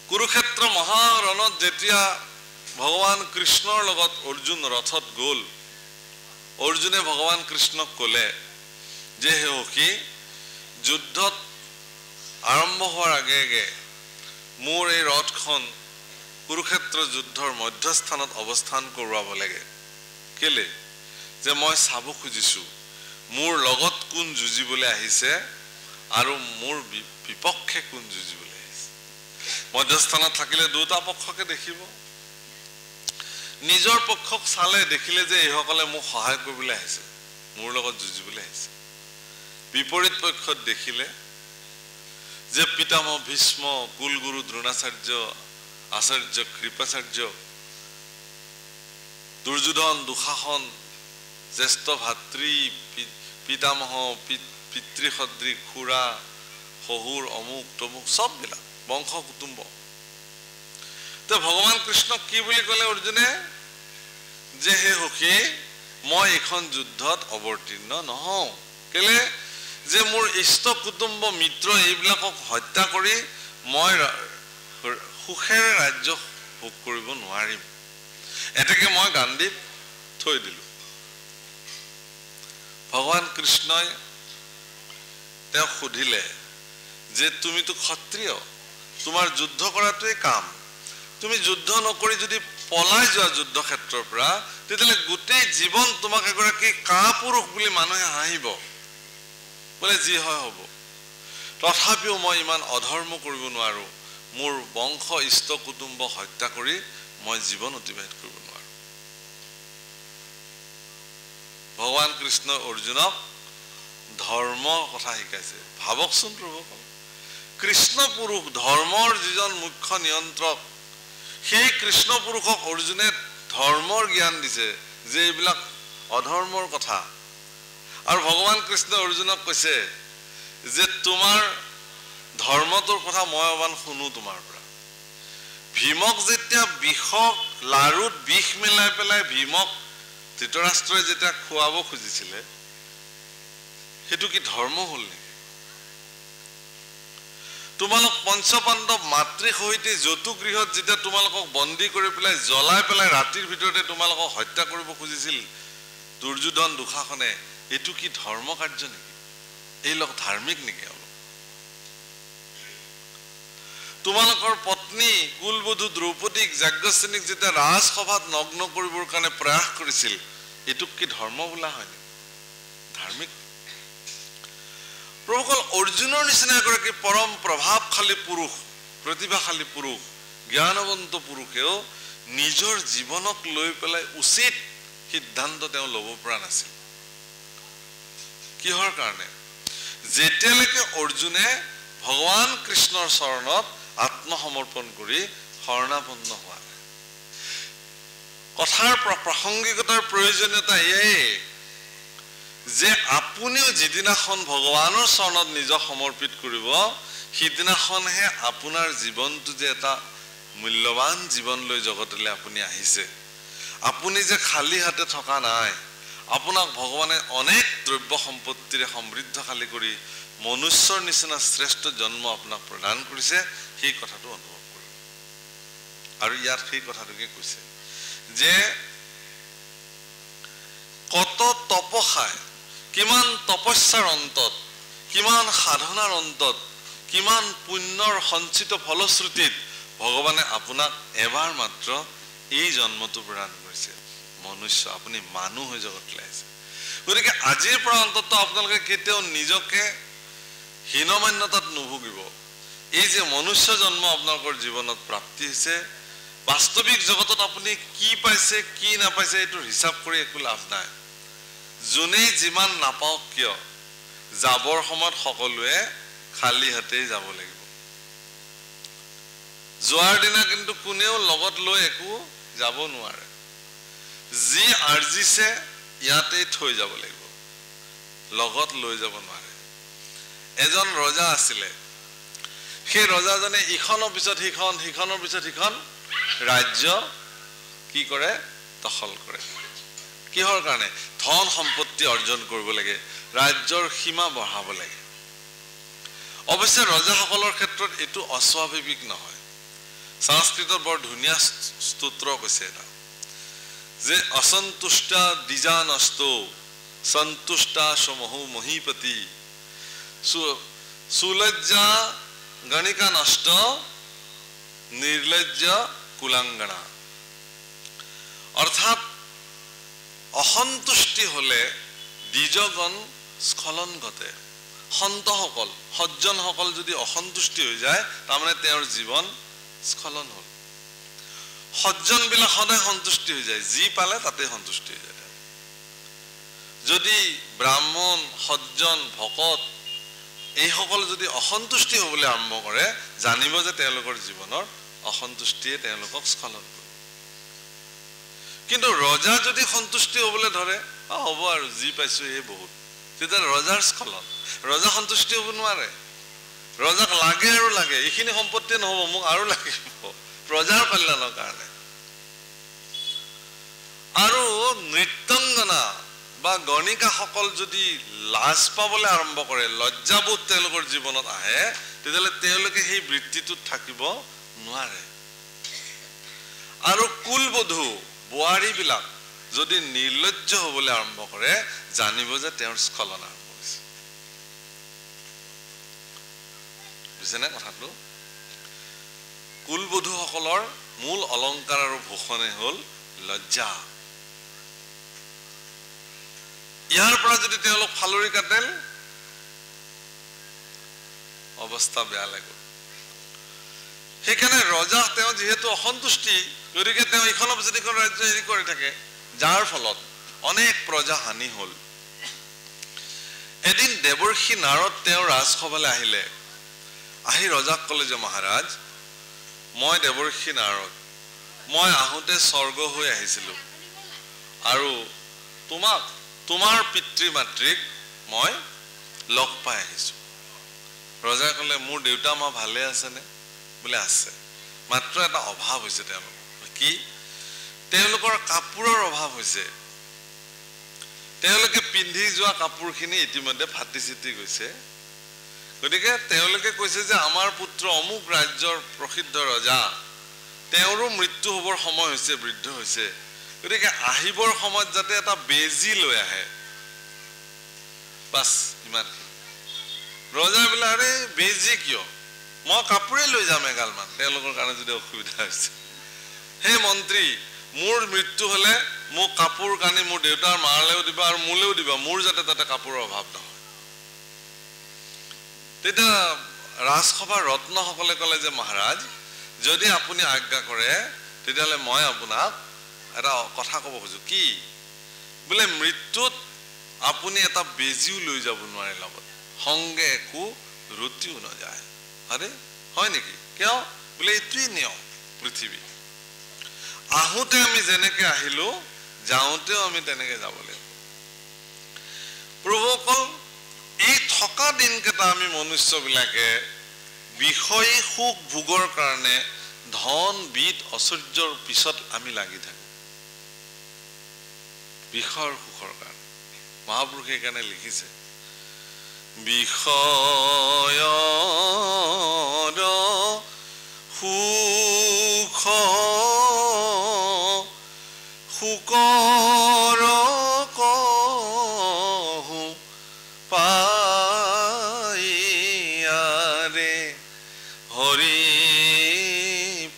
কুৰুক্ষেত্ৰ মহাৰণত যেতিয়া ভগৱান কৃষ্ণৰ লগত অৰ্জুন ৰথত গ'ল, অৰ্জুনে ভগৱান কৃষ্ণক ক'লে যে হে সখী, যুদ্ধত আৰম্ভ হোৱাৰ আগে আগে মোৰ এই ৰথখন কুৰুক্ষেত্ৰ যুদ্ধৰ মধ্যস্থানত অৱস্থান কৰোৱাব লাগে। কেলে? যে মই চাব খুজিছো মোৰ লগত কোন যুঁজিবলৈ আহিছে আৰু মোৰ বিপক্ষে কোন যুঁজিবলৈ আহিছে। মধ্যস্থানত থাকিলে দুটা পক্ষকে দেখিব, নিজৰ পক্ষক চালে দেখিলে যে এইসকলে মোক সহায় কৰিবলৈ আহিছে, মোৰ লগত যুঁজিবলৈ আহিছে। বিপৰীত পক্ষত দেখিলে যে পিতামহ ভীষ্ম, কুলগুৰু দ্ৰোণাচাৰ্য, আচাৰ্য কৃপাচাৰ্য, দুৰ্যোধন, দুঃশাসন, জ্যেষ্ঠ ভাতৃ, পিতামহ, পিতৃসদৃ, খুৰা, শহুৰ, অমুক তমুক চববিলাক বংশ কুটুম্ব। তো ভগৱান কৃষ্ণক কি বুলি ক'লে অৰ্জুনে? যে হে সখী, মই এইখন যুদ্ধত অৱতীৰ্ণ নহওঁ। কেলে? যে মোৰ ইষ্ট কুটুম্ব মিত্ৰ এইবিলাকক হত্যা কৰি মই সুখেৰে ৰাজ্য ভোগ কৰিব নোৱাৰিম। এতেকে মই গান্ধীত থৈ দিলো। ভগৱান কৃষ্ণই তেওঁক সুধিলে যে তুমিতো ক্ষত্ৰিয়, তোমাৰ যুদ্ধ কৰাটোৱে কাম, তুমি যুদ্ধ নকৰি যদি পলাই যোৱা যুদ্ধ ক্ষেত্ৰৰ পৰা, তেতিয়াহ'লে গোটেই জীৱন তোমাক এগৰাকী কাপুৰুষ বুলি মানুহে হাঁহিব, বোলে যি হয় হ'ব। তথাপিও মই ইমান অধৰ্ম কৰিব নোৱাৰো, মোৰ বংশ ইষ্ট কুটুম্ব হত্যা কৰি মই জীৱন অতিবাহিত কৰিব নোৱাৰো। ভগৱান কৃষ্ণ অৰ্জুনক ধৰ্ম কথা শিকাইছে। ভাবকচোন প্ৰভুসকল, কৃষ্ণ পুৰুষ, ধৰ্মৰ যিজন মুখ্য নিয়ন্ত্ৰক, সেই কৃষ্ণ পুৰুষক অৰ্জুনে ধৰ্মৰ জ্ঞান দিছে যে এইবিলাক অধৰ্মৰ কথা। আৰু ভগৱান কৃষ্ণই অৰ্জুনক কৈছে যে তোমাৰ ধৰ্মটোৰ কথা মই অবান শুনো তোমাৰ পৰা। ভীমক যেতিয়া বিষক লাৰুত বিষ মিলাই পেলাই ভীমক ধৃতৰাষ্ট্ৰই যেতিয়া খুৱাব খুজিছিলে, সেইটো কি ধৰ্ম হ'ল নেকি? তোমালোক পঞ্চপাণ্ডৱ মাতৃ সহিতে যতুগৃহত যেতিয়া তোমালোকক বন্দী কৰি পেলাই জ্বলাই পেলাই ৰাতিৰ ভিতৰতে তোমালোকক হত্যা কৰিব খুজিছিল দুৰ্যোধন, দুঃশাসনে, এইটো কি ধৰ্ম কাৰ্য নেকি? এই লোক ধাৰ্মিক নেকি? অলপ তোমালোকৰ পত্নী কুলবধূ দ্ৰৌপদীক, যাজ্ঞসেনীক যেতিয়া ৰাজসভাত নগ্ন কৰিবৰ কাৰণে প্ৰয়াস কৰিছিল, এইটোক কি ধৰ্ম বোলা হয় নেকি? ধাৰ্মিক? প্ৰভুসকল, অৰ্জুনৰ নিচিনা এগৰাকী পৰম প্ৰভাৱশালী পুৰুষ, প্ৰতিভাশালী পুৰুষ, জ্ঞানৱন্ত পুৰুষেও নিজৰ জীৱনক লৈ পেলাই উচিত সিদ্ধান্ত তেওঁ ল'ব পৰা নাছিল। কিহৰ কাৰণে? যেতিয়ালৈকে অৰ্জুনে ভগৱান কৃষ্ণৰ চৰণত আত্মসমৰ্পণ কৰি শৰণাপন্ন হোৱা নাই। কথাৰ প্ৰাসংগিকতাৰ প্ৰয়োজনীয়তা এয়াই যে আপুনিও যিদিনাখন ভগৱানৰ চৰণত নিজক সমৰ্পিত কৰিব, সিদিনাখনহে আপোনাৰ জীৱনটো যে এটা মূল্যৱান জীৱন লৈ জগতলৈ আপুনি আহিছে। আপুনি যে খালী হাতে থকা নাই, আপোনাক ভগৱানে অনেক দ্ৰব্য সম্পত্তিৰে সমৃদ্ধশালী কৰি মনুষ্যৰ নিচিনা শ্ৰেষ্ঠ জন্ম আপোনাক প্ৰদান কৰিছে, সেই কথাটো অনুভৱ কৰিব। আৰু ইয়াত সেই কথাটোকে কৈছে যে কত তপসায়, কিমান তপস্যাৰ অন্তত, কিমান সাধনাৰ অন্তত, কিমান পুণ্যৰ সঞ্চিত ফলশ্ৰুতিত ভগৱানে আপোনাক এবাৰ মাত্ৰ এই জন্মটো প্ৰদান কৰিছে। মনুষ্য, আপুনি মানুহ হৈ জগতলৈ আহিছে। গতিকে আজিৰ পৰা অন্তত আপোনালোকে কেতিয়াও নিজকে হীনমান্যতাত নুভুগিব। এই যে মনুষ্য জন্ম আপোনালোকৰ জীৱনত প্ৰাপ্তি হৈছে, বাস্তৱিক জগতত আপুনি কি পাইছে কি নাপাইছে এইটো হিচাপ কৰি একো লাভ নাই। যোনেই যিমান নাপাওক কিয়, যাবৰ সময়ত সকলোৱে খালী হাতেই যাব লাগিব। যোৱাৰ দিনা কিন্তু কোনেও লগত লৈ একো যাব নোৱাৰে। যি আৰ্জিছে ইয়াতেই থৈ যাব লাগিব, লগত লৈ যাব নোৱাৰে। এজন ৰজা আছিলে, সেই ৰজাজনে ইখনৰ পিছত সিখন, সিখনৰ পিছত সিখন ৰাজ্য কি কৰে? দখল কৰে। কিহৰ কাৰণে? ধন সম্পত্তি অৰ্জন কৰিব লাগে, ৰাজ্যৰ সীমা বঢ়াব লাগে। অৱশ্যে ৰজাসকলৰ ক্ষেত্ৰত এইটো অস্বাভাৱিক নহয়। সংস্কৃতত বৰ ধুনীয়া স্তোত্ৰ কৈছে এটা যে অসন্তুষ্টা দ্বিজানস্ত সন্তুষ্টা সমহু মহীপতি সুলজ্জা গণিকা নষ্ট নির্লজ্জ কুলাঙ্গনা অর্থাৎ অসন্তুষ্টি হলে দ্বিজগণ স্খলন ঘটে সন্তসকল সজ্জনসকল যদি অসন্তুষ্টি হৈ যায় তাৰমানে তেওঁৰ জীৱন স্খলন হল সজ্জনবিলাক সদায় সন্তুষ্টি হৈ যায় যি পালে তাতে সন্তুষ্টি হৈ যায় যদি ব্ৰাহ্মণ সজ্জন ভকত এইসকল যদি অসন্তুষ্টি হ'বলৈ আৰম্ভ কৰে জানিব যে তেওঁলোকৰ জীৱনৰ অসন্তুষ্টিয়ে তেওঁলোকক স্খলন কৰে কিন্তু ৰজা যদি সন্তুষ্টি হ'বলৈ ধৰে হ'ব আৰু যি পাইছো এই বহুত তেতিয়া ৰজাৰ স্খলন ৰজা সন্তুষ্টি হ'ব নোৱাৰে ৰজাক লাগে আৰু লাগে এইখিনি সম্পত্তি নহ'ব মোক আৰু লাগিব প্ৰজাৰ কল্যাণৰ কাৰণে আৰু নৃত্যংগনা বা গণিকাসকল যদি লাজ পাবলৈ আৰম্ভ কৰে লজ্জাবোধ তেওঁলোকৰ জীৱনত আহে তেতিয়াহ'লে তেওঁলোকে সেই বৃত্তিটোত থাকিব নোৱাৰে আৰু কুলবধূ বোৱাৰীবিলাক যদি নিৰ্লজ্জ হ'বলৈ আৰম্ভ কৰে জানিব যে তেওঁৰ স্খলন আৰম্ভ হৈছে বুজিছেনে কথাটো কুলবধূসকলৰ মূল অলংকাৰ আৰু ভূষণে হ'ল লজ্জা ইয়াৰ পৰা যদি তেওঁলোক ফালৰি কাটেল অৱস্থা বেয়া লাগিব সেইকাৰণে ৰজা তেওঁ যিহেতু অসন্তুষ্টি গতিকে তেওঁ ইখনৰ পিছত ইখন ৰাজ্য হেৰি কৰি থাকে যাৰ ফলত অনেক প্ৰজা হানি হ'ল এদিন দেৱৰ্ষি নাৰদ তেওঁৰ ৰাজসভালৈ আহিলে আহি ৰজাক ক'লে যে মহাৰাজ মই দেৱৰ্ষি নাৰদ মই আহোঁতে স্বৰ্গ হৈ আহিছিলোঁ আৰু তোমাৰ পিতৃ মাতৃক মই লগ পাই আহিছোঁ ৰজাই ক'লে মোৰ দেউতা মা ভালে আছেনে বোলে আছে মাত্ৰ এটা অভাৱ হৈছে তেওঁলোকৰ কি তেওঁলোকৰ কাপোৰৰ অভাৱ হৈছে তেওঁলোকে পিন্ধি যোৱা কাপোৰখিনি ইতিমধ্যে ফাটি চিটি গৈছে গতিকে তেওঁলোকে কৈছে যে আমাৰ পুত্ৰ অমুক ৰাজ্যৰ প্ৰসিদ্ধ ৰজা তেওঁৰো মৃত্যু হ'বৰ সময় হৈছে বৃদ্ধ হৈছে গতিকে আহিবৰ সময়ত যাতে এটা বেজি লৈ আহে বাস ইমান ৰজা বোলে আৰে বেজি কিয় মই কাপোৰে লৈ যাম এগালমান তেওঁলোকৰ কাৰণে যদি অসুবিধা হৈছে হে মন্ত্ৰী মোৰ মৃত্যু হলে মোক কাপোৰ কানি মোৰ দেউতাৰ মাৰলেও দিবা আৰু মোলেও দিবা মোৰ যাতে তাতে কাপোৰৰ অভাৱ নহয় তেতিয়া ৰাজসভাৰ ৰত্নসকলে ক'লে যে মহাৰাজ যদি আপুনি আজ্ঞা কৰে তেতিয়াহ'লে মই আপোনাক এটা কথা ক'ব খোজো কি বোলে মৃত্যুত আপুনি এটা বেজিও লৈ যাব নোৱাৰে লগত সংগে একো ৰুটিও নাযায় আৰে হয় নেকি কিয় বোলে এইটোৱেই নিয়ম পৃথিৱী আহোঁতে আমি যেনেকে আহিলো যাওঁতেও আমি তেনেকে যাব লাগিব প্ৰভুসকল এই থকা দিনকেইটা আমি মনুষ্যবিলাকে বিষয় সুখ ভোগৰ কাৰণে ধন বিদ ঐশ্বৰ্যৰ পিছত আমি লাগি থাকো বিষয়ৰ সুখৰ কাৰণে মহাপুৰুষে কাৰণে লিখিছে বিষয়ৰ সুখ সুকৰ কহু পাইয়াৰে হৰি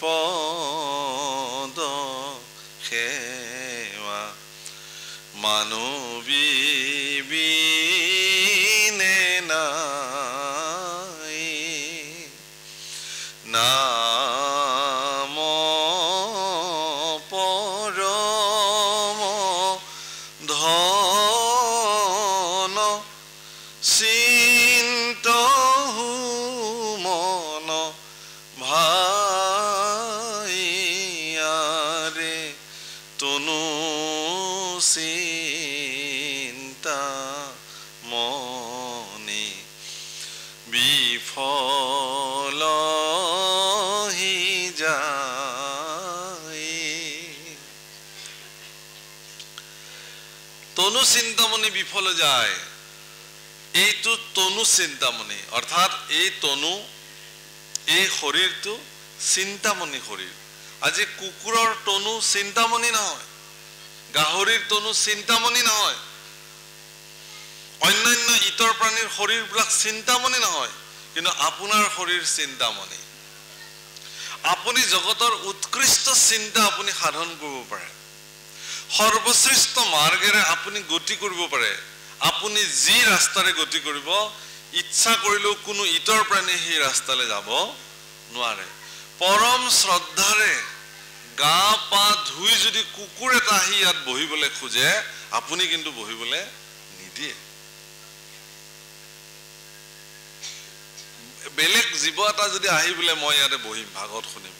পদ সেৱা মানৱী বিনে নাই নাম পৰম ধন চিন্তহু মন ভাইয়াৰে তনু চিন্তা মনি বিফল হি যায় তনু চিন্তামণি বিফল যায় এইটো তনু চিন্তামণি অৰ্থাৎ এই তনু এই শৰীৰটো চিন্তামণি শৰীৰ আজি কুকুৰৰ তনু চিন্তামণি নহয় গাহৰিৰ তনু চিন্তামণি নহয় অন্যান্য ইতৰ প্ৰাণীৰ শৰীৰবিলাক চিন্তামণি নহয় কিন্তু আপোনাৰ শৰীৰ চিন্তামণি আপুনি জগতৰ উৎকৃষ্ট চিন্তা আপুনি সাধন কৰিব পাৰে সৰ্বশ্ৰেষ্ঠ মাৰ্গেৰে আপুনি গতি কৰিব পাৰে আপুনি যি ৰাস্তাৰে গতি কৰিব ইচ্ছা কৰিলেও কোনো ইতৰ প্ৰাণী সেই ৰাস্তালৈ যাব নোৱাৰে পৰম শ্ৰদ্ধাৰে গা পা ধুই যদি কুকুৰ এটা আহি ইয়াত বহিবলৈ খোজে আপুনি কিন্তু বহিবলৈ নিদিয়ে বেলেগ জীৱ এটা যদি আহি বোলে মই ইয়াতে বহিম ভাগত শুনিম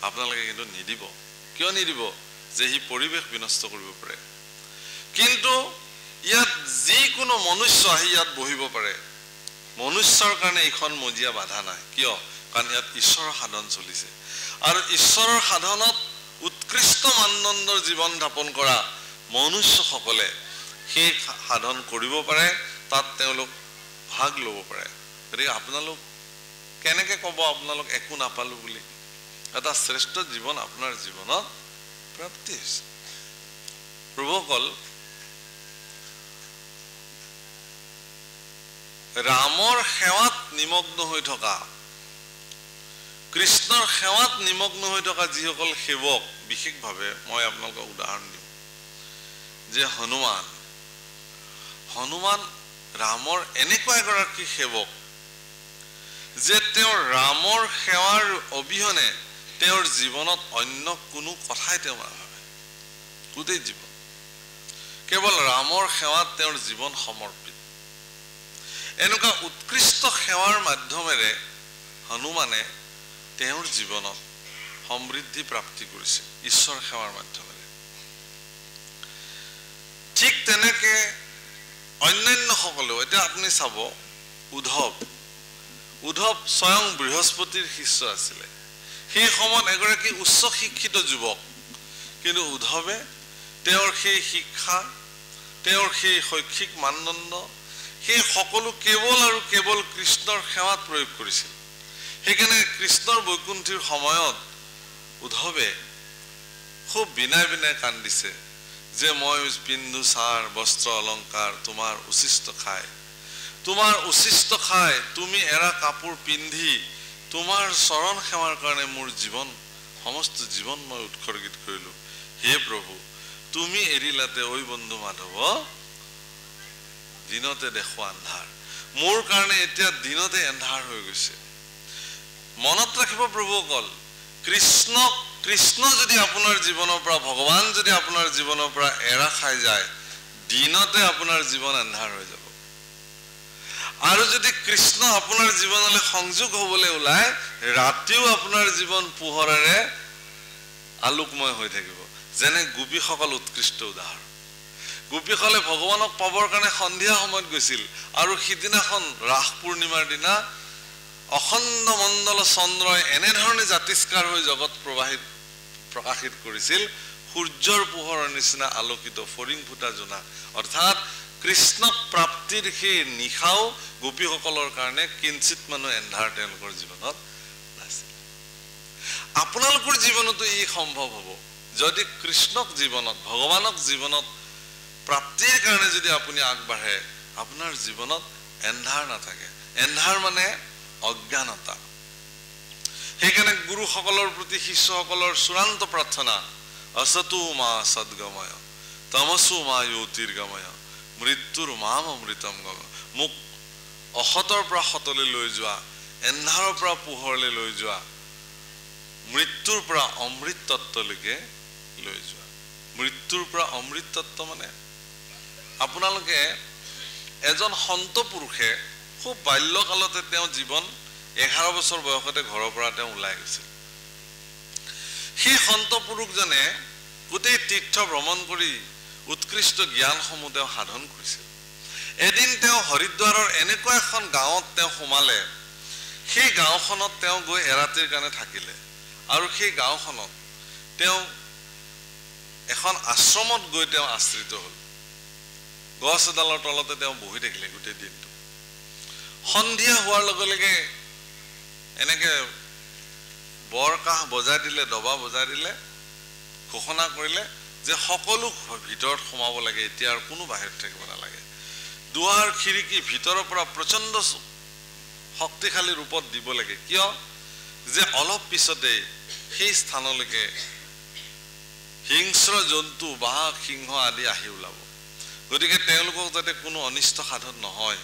আপোনালোকে কিন্তু নিদিব কিয় নিদিব যে হি পৰিৱেশ বিনষ্ট কৰিব পাৰে কিন্তু ইয়াত যিকোনো মনুষ্য আহি ইয়াত বহিব পাৰে মনুষ্যৰ কাৰণে এইখন মজিয়া বাধা নাই কিয় কাৰণ ইয়াত ঈশ্বৰৰ সাধন চলিছে আৰু ঈশ্বৰৰ সাধনত উৎকৃষ্ট মানদণ্ডৰ জীৱন যাপন কৰা মনুষ্যসকলে সেই সাধন কৰিব পাৰে তাত তেওঁলোক ভাগ ল'ব পাৰে গতিকে আপোনালোক কেনেকৈ ক'ব আপোনালোক একো নাপালো বুলি এটা শ্ৰেষ্ঠ জীৱন আপোনাৰ জীৱনত প্ৰাপ্তি হৈছে প্ৰভুসকল ৰামৰ সেৱাত নিমগ্ন হৈ থকা কৃষ্ণৰ সেৱাত নিমগ্ন হৈ থকা যিসকল সেৱক বিশেষভাৱে মই আপোনালোকক উদাহৰণ দিম যে হনুমান ৰামৰ এনেকুৱা এগৰাকী সেৱক যে তেওঁৰ ৰামৰ সেৱাৰ অবিহনে তেওঁৰ জীৱনত অন্য কোনো কথাই তেওঁ নাভাবে গোটেই জীৱন কেৱল ৰামৰ সেৱাত তেওঁৰ জীৱন সমৰ্পিত এনেকুৱা উৎকৃষ্ট সেৱাৰ মাধ্যমেৰে হনুমানে তেওঁৰ জীৱনত সমৃদ্ধি প্ৰাপ্তি কৰিছে ঈশ্বৰ সেৱাৰ মাধ্যমেৰে ঠিক তেনেকে অন্যান্য সকলেও এতিয়া আপুনি চাব উদ্ধৱ স্বয়ং বৃহস্পতিৰ শিষ্য আছিলে সেই সময়ত এগৰাকী উচ্চ শিক্ষিত যুৱক কিন্তু উদ্ধৱে তেওঁৰ সেই শিক্ষা তেওঁৰ সেই শৈক্ষিক মানদণ্ড সেই সকলো কেৱল আৰু কেৱল কৃষ্ণৰ সেৱাত প্ৰয়োগ কৰিছিল সেইকাৰণে কৃষ্ণৰ বৈকুণ্ঠীৰ সময়ত উদ্ধৱে খুব বিনাই কান্দিছে যে মই পিন্ধু সাৰ বস্ত্ৰ অলংকাৰ তোমাৰ উচিষ্ট খাই তুমি এৰা কাপোৰ পিন্ধি তোমাৰ চৰণ সেৱাৰ কাৰণে মোৰ সমস্ত জীৱন মই উৎসৰ্গিত কৰিলো হে প্ৰভু তুমি এৰিলাতে ঐ বন্ধু মাধৱ দিনতে দেখো আন্ধাৰ মোৰ কাৰণে এতিয়া দিনতে আন্ধাৰ হৈ গৈছে মনত ৰাখিব প্ৰভুসকল কৃষ্ণ যদি আপোনাৰ জীৱনৰ পৰা ভগৱান যদি আপোনাৰ জীৱনৰ পৰা এৰা খাই যায় দিনতে আপোনাৰ জীৱন আন্ধাৰ হৈ যাব আৰু যদি কৃষ্ণ আপোনাৰ জীৱনলৈ সংযোগ হ'বলৈ ওলায় ৰাতিও আপোনাৰ জীৱন পোহৰেৰে আলোকময় হৈ থাকিব যেনে গোপীসকল উৎকৃষ্ট উদাহৰণ গোপীসকলে ভগৱানক পাবৰ কাৰণে সন্ধিয়া সময়ত গৈছিল আৰু সিদিনাখন ৰাস পূৰ্ণিমাৰ দিনা অখণ্ড মণ্ডল চন্দ্ৰই এনেধৰণে জাতিষ্কাৰ হৈ জগত প্ৰকাশিত কৰিছিল সূৰ্যৰ পোহৰৰ নিচিনা আলোকিত ফৰিং ফুটা জোনা অৰ্থাৎ কৃষ্ণক প্ৰাপ্তিৰ সেই নিশাও গোপীসকলৰ কাৰণে কিঞ্চিত মানুহ এন্ধাৰ তেওঁলোকৰ জীৱনত নাছিল আপোনালোকৰ জীৱনতো ই সম্ভৱ হ'ব যদি কৃষ্ণক জীৱনত ভগৱানক জীৱনত প্ৰাপ্তিৰ কাৰণে যদি আপুনি আগবাঢ়ে আপোনাৰ জীৱনত এন্ধাৰ নাথাকে এন্ধাৰ মানে অজ্ঞানতা সেইকাৰণে গুৰুসকলৰ প্ৰতি শিষ্যসকলৰ চূড়ান্ত প্ৰাৰ্থনা असतु मा सद्गमय तमसु मा ज्योतिर्गमय मृत्युर माम अमृतम गम मुक अहतर পৰা হতলৈ লৈ যোৱা এন্ধাৰৰ পৰা পোহৰলৈ লৈ যোৱা মৃত্যুৰ পৰা অমৃত তত্ত্বলৈকে লৈ যোৱা মৃত্যুৰ পৰা অমৃত তত্ত্ব মানে আপোনালোকে এজন সন্ত পুৰুষে খুব বাল্যকালতে তেওঁ জীবন 11 বছৰ বয়সতে ঘৰৰ পৰা তেওঁ ওলাই গৈছিল সেই সন্ত পুৰুষজনে গোটেই তীৰ্থ ভ্ৰমণ কৰি উৎকৃষ্ট জ্ঞানসমূহ তেওঁ সাধন কৰিছিল এদিন তেওঁ হৰিদ্বাৰৰ এনেকুৱা এখন গাঁৱত তেওঁ সোমালে সেই গাঁওখনত তেওঁ গৈ এৰাতিৰ কাৰণে থাকিলে আৰু সেই গাঁওখনত তেওঁ এখন আশ্ৰমত গৈ তেওঁ আশ্ৰিত হ'ল গছ এডালৰ তলতে তেওঁ বহি থাকিলে গোটেই দিনটো সন্ধিয়া হোৱাৰ লগে লগে এনেকে বৰকাহ বজাই দিলে দবা বজাই দিলে ঘোষণা কৰিলে যে সকলো ভিতৰত সোমাব লাগে এতিয়া আৰু কোনো বাহিৰত থাকিব নালাগে দুৱাৰ খিৰিকী ভিতৰৰ পৰা প্ৰচণ্ড শক্তিশালী ৰূপত দিব লাগে কিয় যে অলপ পিছতে সেই স্থানলৈকে হিংস্ৰ জন্তু বাঘ সিংহ আদি আহি ওলাব গতিকে তেওঁলোকক যাতে কোনো অনিষ্ট সাধন নহয়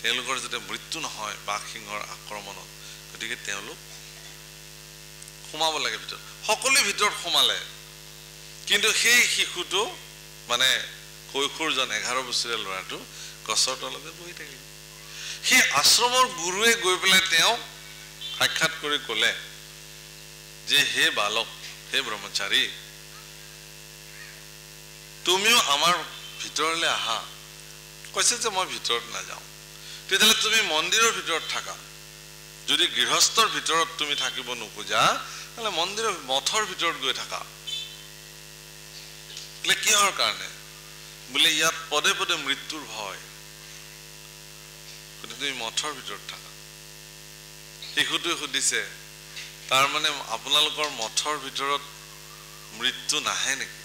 তেওঁলোকৰ যাতে মৃত্যু নহয় বাঘ সিংহৰ আক্ৰমণত গতিকে তেওঁলোক সোমাব লাগে ভিতৰত সকলো ভিতৰত সোমালে কিন্তু সেই শিশুটো মানে কৈশোৰজন 11 বছৰীয়া ল'ৰাটো গছৰ তলতে বহি থাকিল সেই আশ্ৰমৰ গুৰুৱে গৈ পেলাই তেওঁ সাক্ষাৎ কৰি ক'লে যে হে বালক হে ব্ৰহ্মচাৰী তুমিও আমাৰ ভিতৰলৈ আহা কৈছে যে মই ভিতৰত নাযাওঁ তেতিয়াহ'লে তুমি মন্দিৰৰ ভিতৰত থাকা যদি গৃহস্থৰ ভিতৰত তুমি থাকিব নোখোজা তাহলে মন্দিৰৰ মঠৰ ভিতৰত গৈ থাকা লে কিহৰ কাৰণে বুলে ইয়াত পদে পদে মৃত্যুৰ ভয় কিন্তু তুমি মঠৰ ভিতৰত থাকা শিশুটোৱে সুধিছে তাৰ মানে আপোনালোকৰ মঠৰ ভিতৰত মৃত্যু নাহে নেকি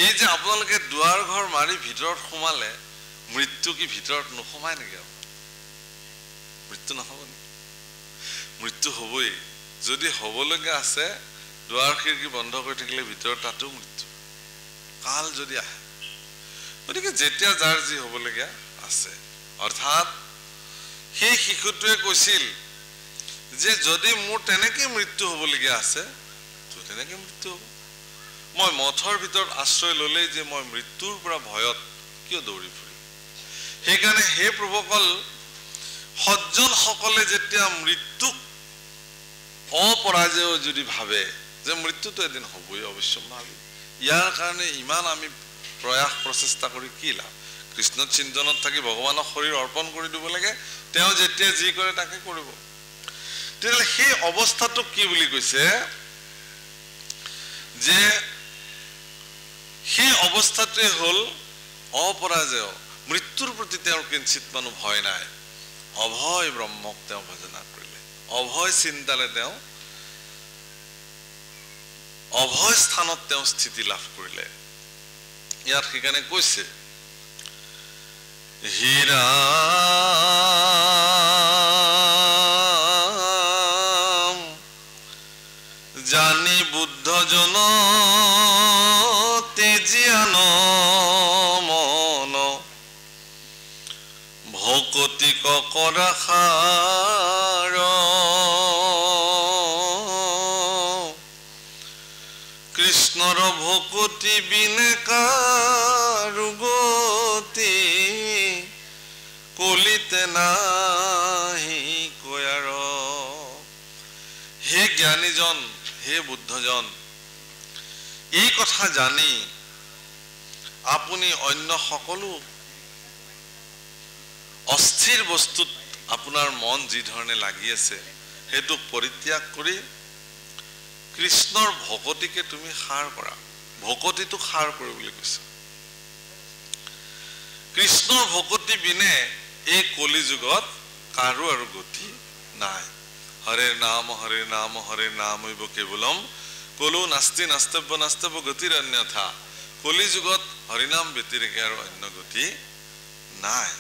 এই যে আপোনালোকে দুৱাৰ ঘৰ মাৰি ভিতৰত সোমালে মৃত্যু কি ভিতৰত নোসোমায় নেকি মৃত্যু নহব নেকি মৃত্যু হবই যদি হবলগীয়া আছে দুৱাৰ খিৰিকী বন্ধ কৰি থাকিলে ভিতৰত তাতো মৃত্যু কাল যদি আহে গতিকে যেতিয়া যাৰ যি হবলগীয়া আছে অৰ্থাৎ সেই শিশুটোৱে কৈছিল যে যদি মোৰ তেনেকে মৃত্যু হবলগীয়া আছে তো তেনেকে মৃত্যু হ'ব মই মঠৰ ভিতৰত আশ্ৰয় ললেই যে মই মৃত্যুৰ পৰা ভয়ত কিয় দৌৰি ফুৰিম সেইকাৰণে হে প্ৰভুসকল সজ্জন সকলে যেতিয়া মৃত্যুক অপৰাজয় যদি ভাবে যে মৃত্যুটো এদিন হ'বই অৱশ্যম্ভাৱী ইয়াৰ কাৰণে ইমান আমি প্ৰয়াস প্ৰচেষ্টা কৰি কি লাভ কৃষ্ণ চিন্তনত থাকি ভগৱানক শৰীৰ অৰ্পণ কৰি দিব লাগে তেওঁ যেতিয়া যি কৰে তাকে কৰিব তেতিয়াহ'লে সেই অৱস্থাটো কি বুলি কৈছে যে সেই অৱস্থাটোৱে হ'ল অপৰাজয় মৃত্যুৰ প্ৰতি তেওঁৰ কিঞ্চিত মানো ভয় নাই অভয় ব্ৰহ্মক তেওঁ ভজনা কৰিলে অভয় চিন্তালে তেওঁ অভয় স্থানত তেওঁ স্থিতি লাভ কৰিলে ইয়াত সেইকাৰণে কৈছে হীৰা জানি বুদ্ধ জন তেজিয়ান মন ভকতি কৰা সাৰ কৃষ্ণৰ ভকতি বিনে কাৰু গতি কলিতে নাহি কয়াৰ হে জ্ঞানীজন হে বুদ্ধজন এই কথা জানি আপুনি অন্য সকলো অস্থিৰ বস্তুত আপোনাৰ মন যি ধৰণে লাগি আছে হেতু পৰিত্যাগ কৰি কৃষ্ণৰ ভকতিকে তুমি সাৰ কৰা ভকতিটো সাৰ কৰিবলৈ কৈছে কৃষ্ণৰ ভকতি বিনে এই কলি যুগত কাৰো আৰু গতি নাই হৰে নাম হৰে নামৈব কেৱলম কলো নাস্তি নাস্তব্য নাস্তব্য গতিৰ অন্যথা কলি যুগত হৰিনাম ব্যতিৰেকে আৰু অন্য গতি নাই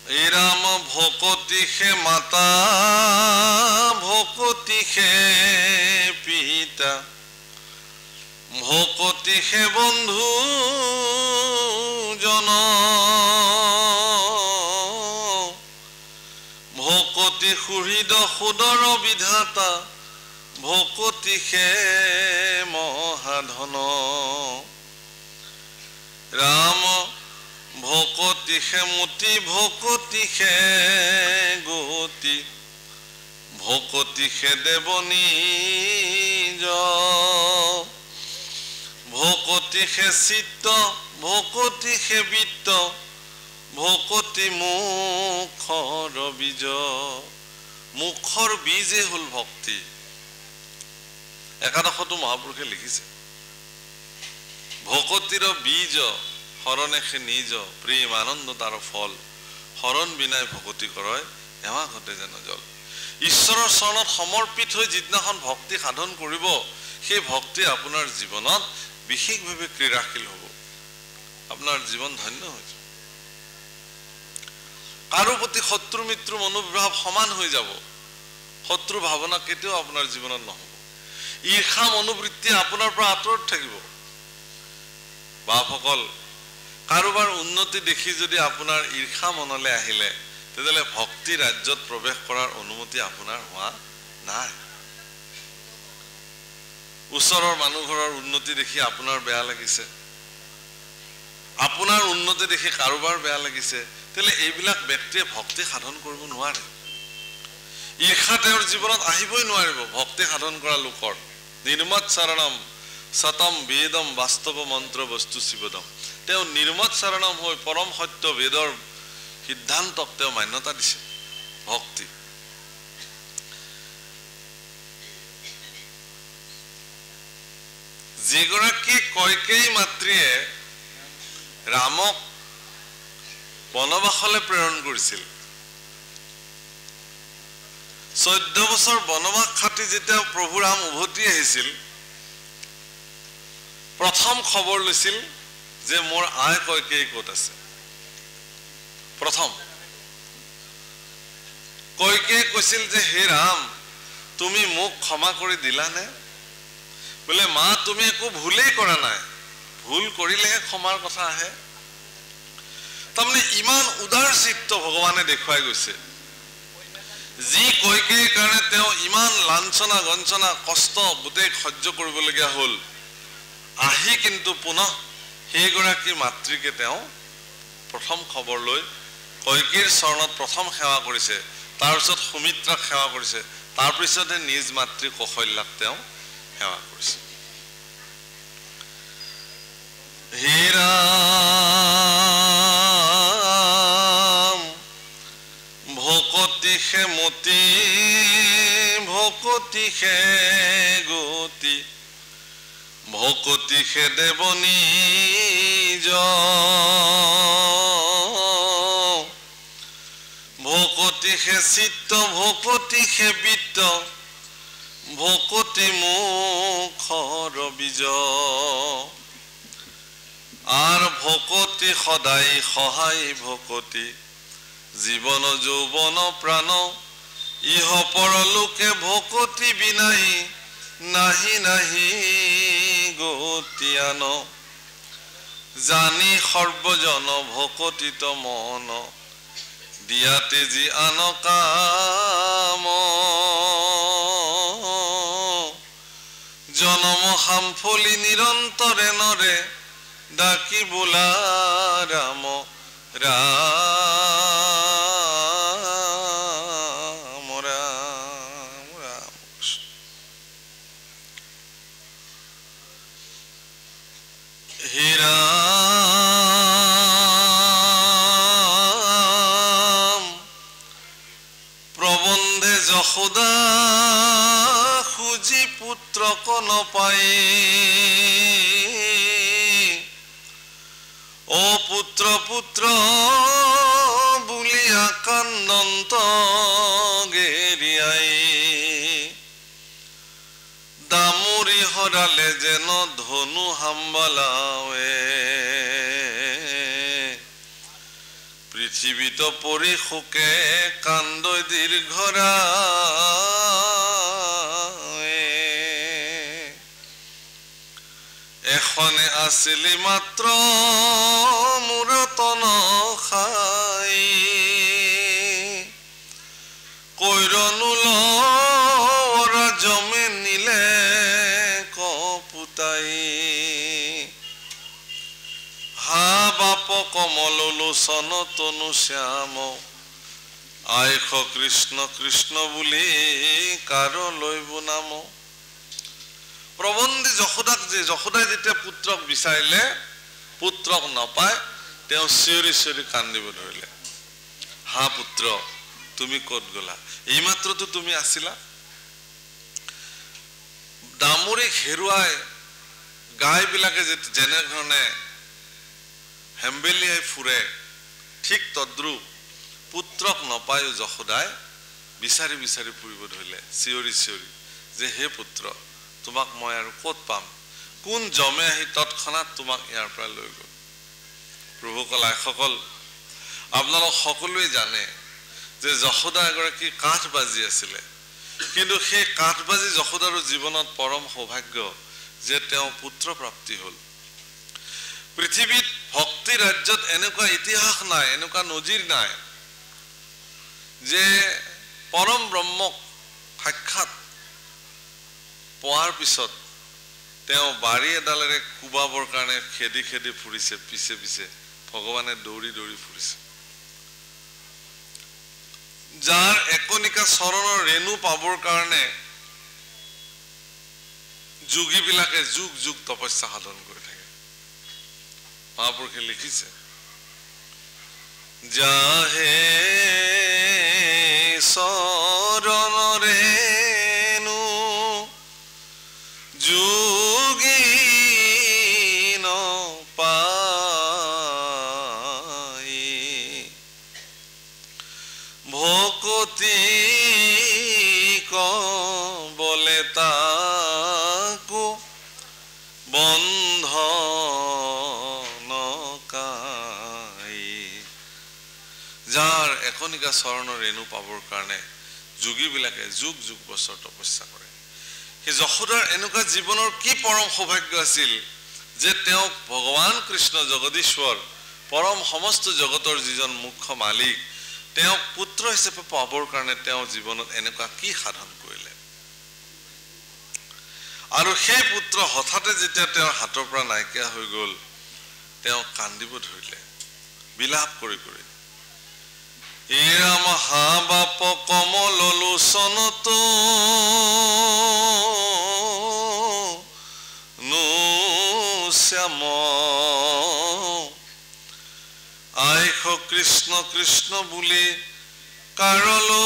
এই ৰাম ভকতি হে মাতা ভকতি হে পিতা ভকতি হে বন্ধু জন ভকতি সুহৃদ সুদৰ বিধাতা ভকতি হে মহাধন ৰাম ভকতি হে মতি ভকতি হে গতি ভকতি হে দেৱনীজ ভকতি হে চিত্ত ভকতি হে বিত্ত ভকতি মুখৰ বীজ মুখৰ বীজে হল ভক্তি একাদশটো মহাপুৰুষে লিখিছে ভকতিৰ বীজ হৰণে সে নিজ প্ৰেম আনন্দ তাৰ ফল শৰণ বিনাই ভকতি কৰয় এৱা ঘটে যেন জল ঈশ্বৰৰ চৰণত সমৰ্পিত হৈ যিদিনাখন ভক্তি সাধন কৰিব সেই ভক্তি আপোনাৰ জীৱনত বিশেষভাৱে ক্ৰীড়াশীল হ'ব আপোনাৰ জীৱন ধন্য হৈ যাব কাৰো প্ৰতি শত্ৰু মিত্ৰ মনোভাৱ সমান হৈ যাব শত্ৰু ভাৱনা কেতিয়াও আপোনাৰ জীৱনত নহ'ব ঈৰ্ষা মনোবৃত্তি আপোনাৰ পৰা আঁতৰত থাকিব বাপসকল কাৰোবাৰ উন্নতি দেখি যদি আপোনাৰ ঈৰ্ষা মনলৈ আহিলে তেতিয়াহ'লে ভক্তি ৰাজ্যত প্ৰৱেশ কৰাৰ অনুমতি আপোনাৰ হোৱা নাই ওচৰৰ মানুহ ঘৰৰ উন্নতি দেখি আপোনাৰ বেয়া লাগিছে আপোনাৰ উন্নতি দেখি কাৰোবাৰ বেয়া লাগিছে তেলে এইবিলাক ব্যক্তিয়ে ভক্তি সাধন কৰিব নোৱাৰে ঈৰ্ষা তেওঁৰ জীৱনত আহিবই নোৱাৰিব ভক্তি সাধন কৰা লোকৰ নিৰ্মত চৰণম সতম বেদম বাস্তৱ মন্ত্ৰ বস্তু শিৱদম তেওঁ নিৰ্মত চৰণম হৈ পৰম সত্য বেদৰ সিদ্ধান্তক তেওঁ মান্যতা দিছে ভক্তি যিগৰাকী কইকেয়ী মাতৃয়ে ৰামক বনবাসলৈ প্ৰেৰণ কৰিছিল 14 বছৰ বনবাস খাটি যেতিয়া প্ৰভু ৰাম উভতি আহিছিল প্ৰথম খবৰ লৈছিল যে মোৰ আই কইকেয়ী ক'ত আছে প্ৰথম কইকেয়ী কৈছিল যে হে ৰাম তুমি মোক ক্ষমা কৰি দিলানে বলে মা তুমি একো ভুলেই কৰা নাই ভুল কৰিলেহে ক্ষমাৰ কথা আহে তাৰমানে ইমান উদাৰ চিত্ত ভগৱানে দেখুৱাই গৈছে যি কইকেয়ীৰ কাৰণে তেওঁ ইমান লাঞ্ছনা গঞ্চনা কষ্ট গোটেই সহ্য কৰিবলগীয়া হ'ল আহি কিন্তু পুনঃ সেইগৰাকী মাতৃকে তেওঁ প্ৰথম খবৰ লৈ কইকেয়ীৰ চৰণত প্ৰথম সেৱা কৰিছে তাৰপিছত সুমিত্ৰাক সেৱা কৰিছে তাৰপিছতে নিজ মাতৃ কৌশল্যাক তেওঁ সেৱা কৰিছে হে ৰাম ভকতি হে মতি ভকতি হে গতি ভকতি হে দেৱনী ভকতি হে চিত্ত ভকতি হে বিত্ত ভকতি মুখৰ বীজ আর ভকতি সদায় সহায় ভকতি জীবন যৌবন প্রাণ ইহ পরলোকে ভকতি বিনাই নাহি নাহি গতিয়ান জানি সর্বজন ভকতিত মন দিয়াতে যি আন কাম জনম হামফলি নিরন্তরে নরে ডাকি বোলা রাম রাম রাম রাম হে রাম প্রবন্ধে যশোদা খুঁজি পুত্র কোন পাই ও পুত্র পুত্র বুলিয়া কান্দন্ত গেরিয়াই দামুরি হরালে যেন ধনু হাম্বালাওয়ে পৃথিবীত পরি শোকে কান্দই দীর্ঘরা এখনে আসিলি মাত্র মুরতন খাই কৈরনুল জমে নিলে কপুতাই হা বাপ কমল লোচন তনু শ্যাম আইখ কৃষ্ণ কৃষ্ণ বুলি কার লইব নাম প্রবন্ধী যশোদাক যে যশোদাই যেতিয়া পুত্ৰক বিচাৰিলে পুত্ৰক নাপায় তেওঁ চিঞৰি চিঞৰি কান্দিব ধৰিলে হা পুত্ৰ তুমি ক'ত গলা এইমাত্ৰতো তুমি আছিলা দামুৰিক হেৰুৱাই গাইবিলাকে যেনে ধৰণে হেম্বেলিয়াই ফুৰে ঠিক তদ্ৰুপ পুত্ৰক নপায়ো যশোদাই বিচাৰি বিচাৰি ফুৰিব ধৰিলে চিঞৰি চিঞৰি যে হে পুত্ৰ তোমাক মই আৰু ক'ত পাম কোন জমে আহি তৎক্ষণাৎ তোমাক ইয়াৰ পৰা লৈ গ'ল প্ৰভু কলাই সকল আপোনালোক সকলোৱে জানে যে যশোদা এগৰাকী কাঠবাজি আছিলে কিন্তু সেই কাঠবাজি যশোদাৰ জীৱনত পৰম সৌভাগ্য যে তেওঁ পুত্ৰ প্ৰাপ্তি হ'ল পৃথিৱীত ভক্তি ৰাজ্যত এনেকুৱা ইতিহাস নাই এনেকুৱা নজিৰ নাই যে পৰম ব্ৰহ্মক সাক্ষাৎ পোৱাৰ পিছত তেওঁ বাৰী এডালেৰে কুবাবৰ কাৰণে খেদি খেদি ফুৰিছে পিছে পিছে ভগৱানে দৌৰি দৌৰি ফুৰিছে যাৰ একনিকা চৰণৰ ৰেণু পাবৰ কাৰণে যোগীবিলাকে যুগ যুগ তপস্যা সাধন কৰি থাকে মহাপুৰুষে লিখিছে যাহে চৰণৰে বলে তাকো বন্ধ নকাই যাৰ একনিকা চৰণৰ ৰেণু পাবৰ কাৰণে যোগীবিলাকে যুগ যুগ বছৰ তপস্যা কৰে সেই যশোদাৰ এনেকুৱা জীৱনৰ কি পৰম সৌভাগ্য আছিল যে তেওঁক ভগৱান কৃষ্ণ জগদীশ্বৰ পৰম সমস্ত জগতৰ যিজন মুখ্য মালিক তেওঁক পুত্ৰ হিচাপে পাবৰ কাৰণে তেওঁ জীৱনত এনেকুৱা কি সাধন কৰিলে আৰু সেই পুত্ৰ হঠাতে যেতিয়া তেওঁৰ হাতৰ পৰা নাইকিয়া হৈ গ'ল তেওঁ কান্দিব ধৰিলে বিলাপ কৰি কৰি এৰা মহা বাপ কমল লোচনতো নো শ্যাম আইখ কৃষ্ণ কৃষ্ণ বুলি কাৰলো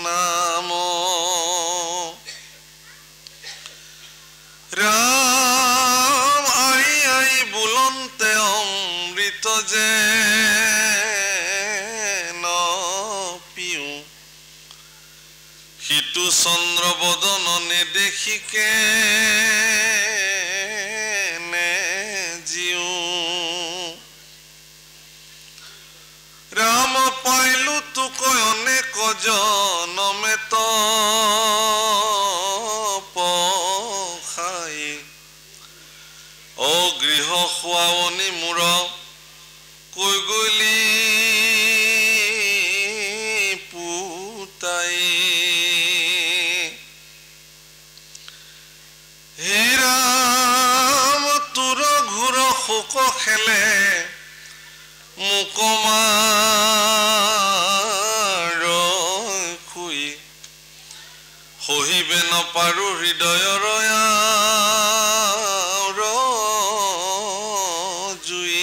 নাম ৰাম আই আই বুলন্তে অমৃত যে নপিও সিটো চন্দ্ৰ বদন নেদেখিকে ৰাম পাইলো তোক অনেক জনমেত পখাই অ গৃহ খুৱাৱনি মূৰ কৈ গলি পুতাই হে ৰাম তোৰ ঘূৰ শোক খেলে মুকমাৰ খুই সহিবে নপাৰো হৃদয়ৰ জুই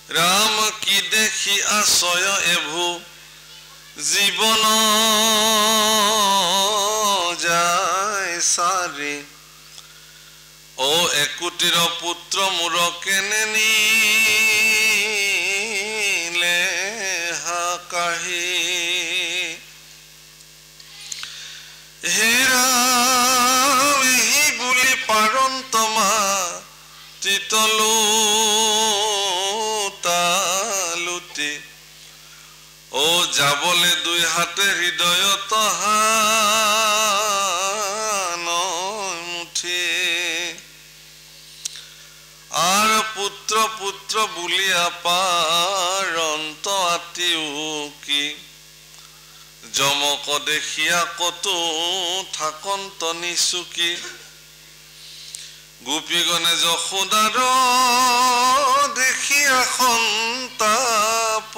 ৰাম কি দেখি আশয় এভু জীৱন যায় চাৰি ও একুটিৰ পুত্ৰ মোৰ কেনে নিলে হাকাহি হে ৰাম এহি বুলি পাৰন্তমা তিতলো তালুতি ও যাবলে দুই হাতে হৃদয়ত পুত্ৰ পুত্ৰ বুলি আপাৰন্ত আতিও কি যমক দেখিয়া কতো থাকন্ত নিচুকি গোপীগণে যশোদাৰ দেখিয়া সন্তাপ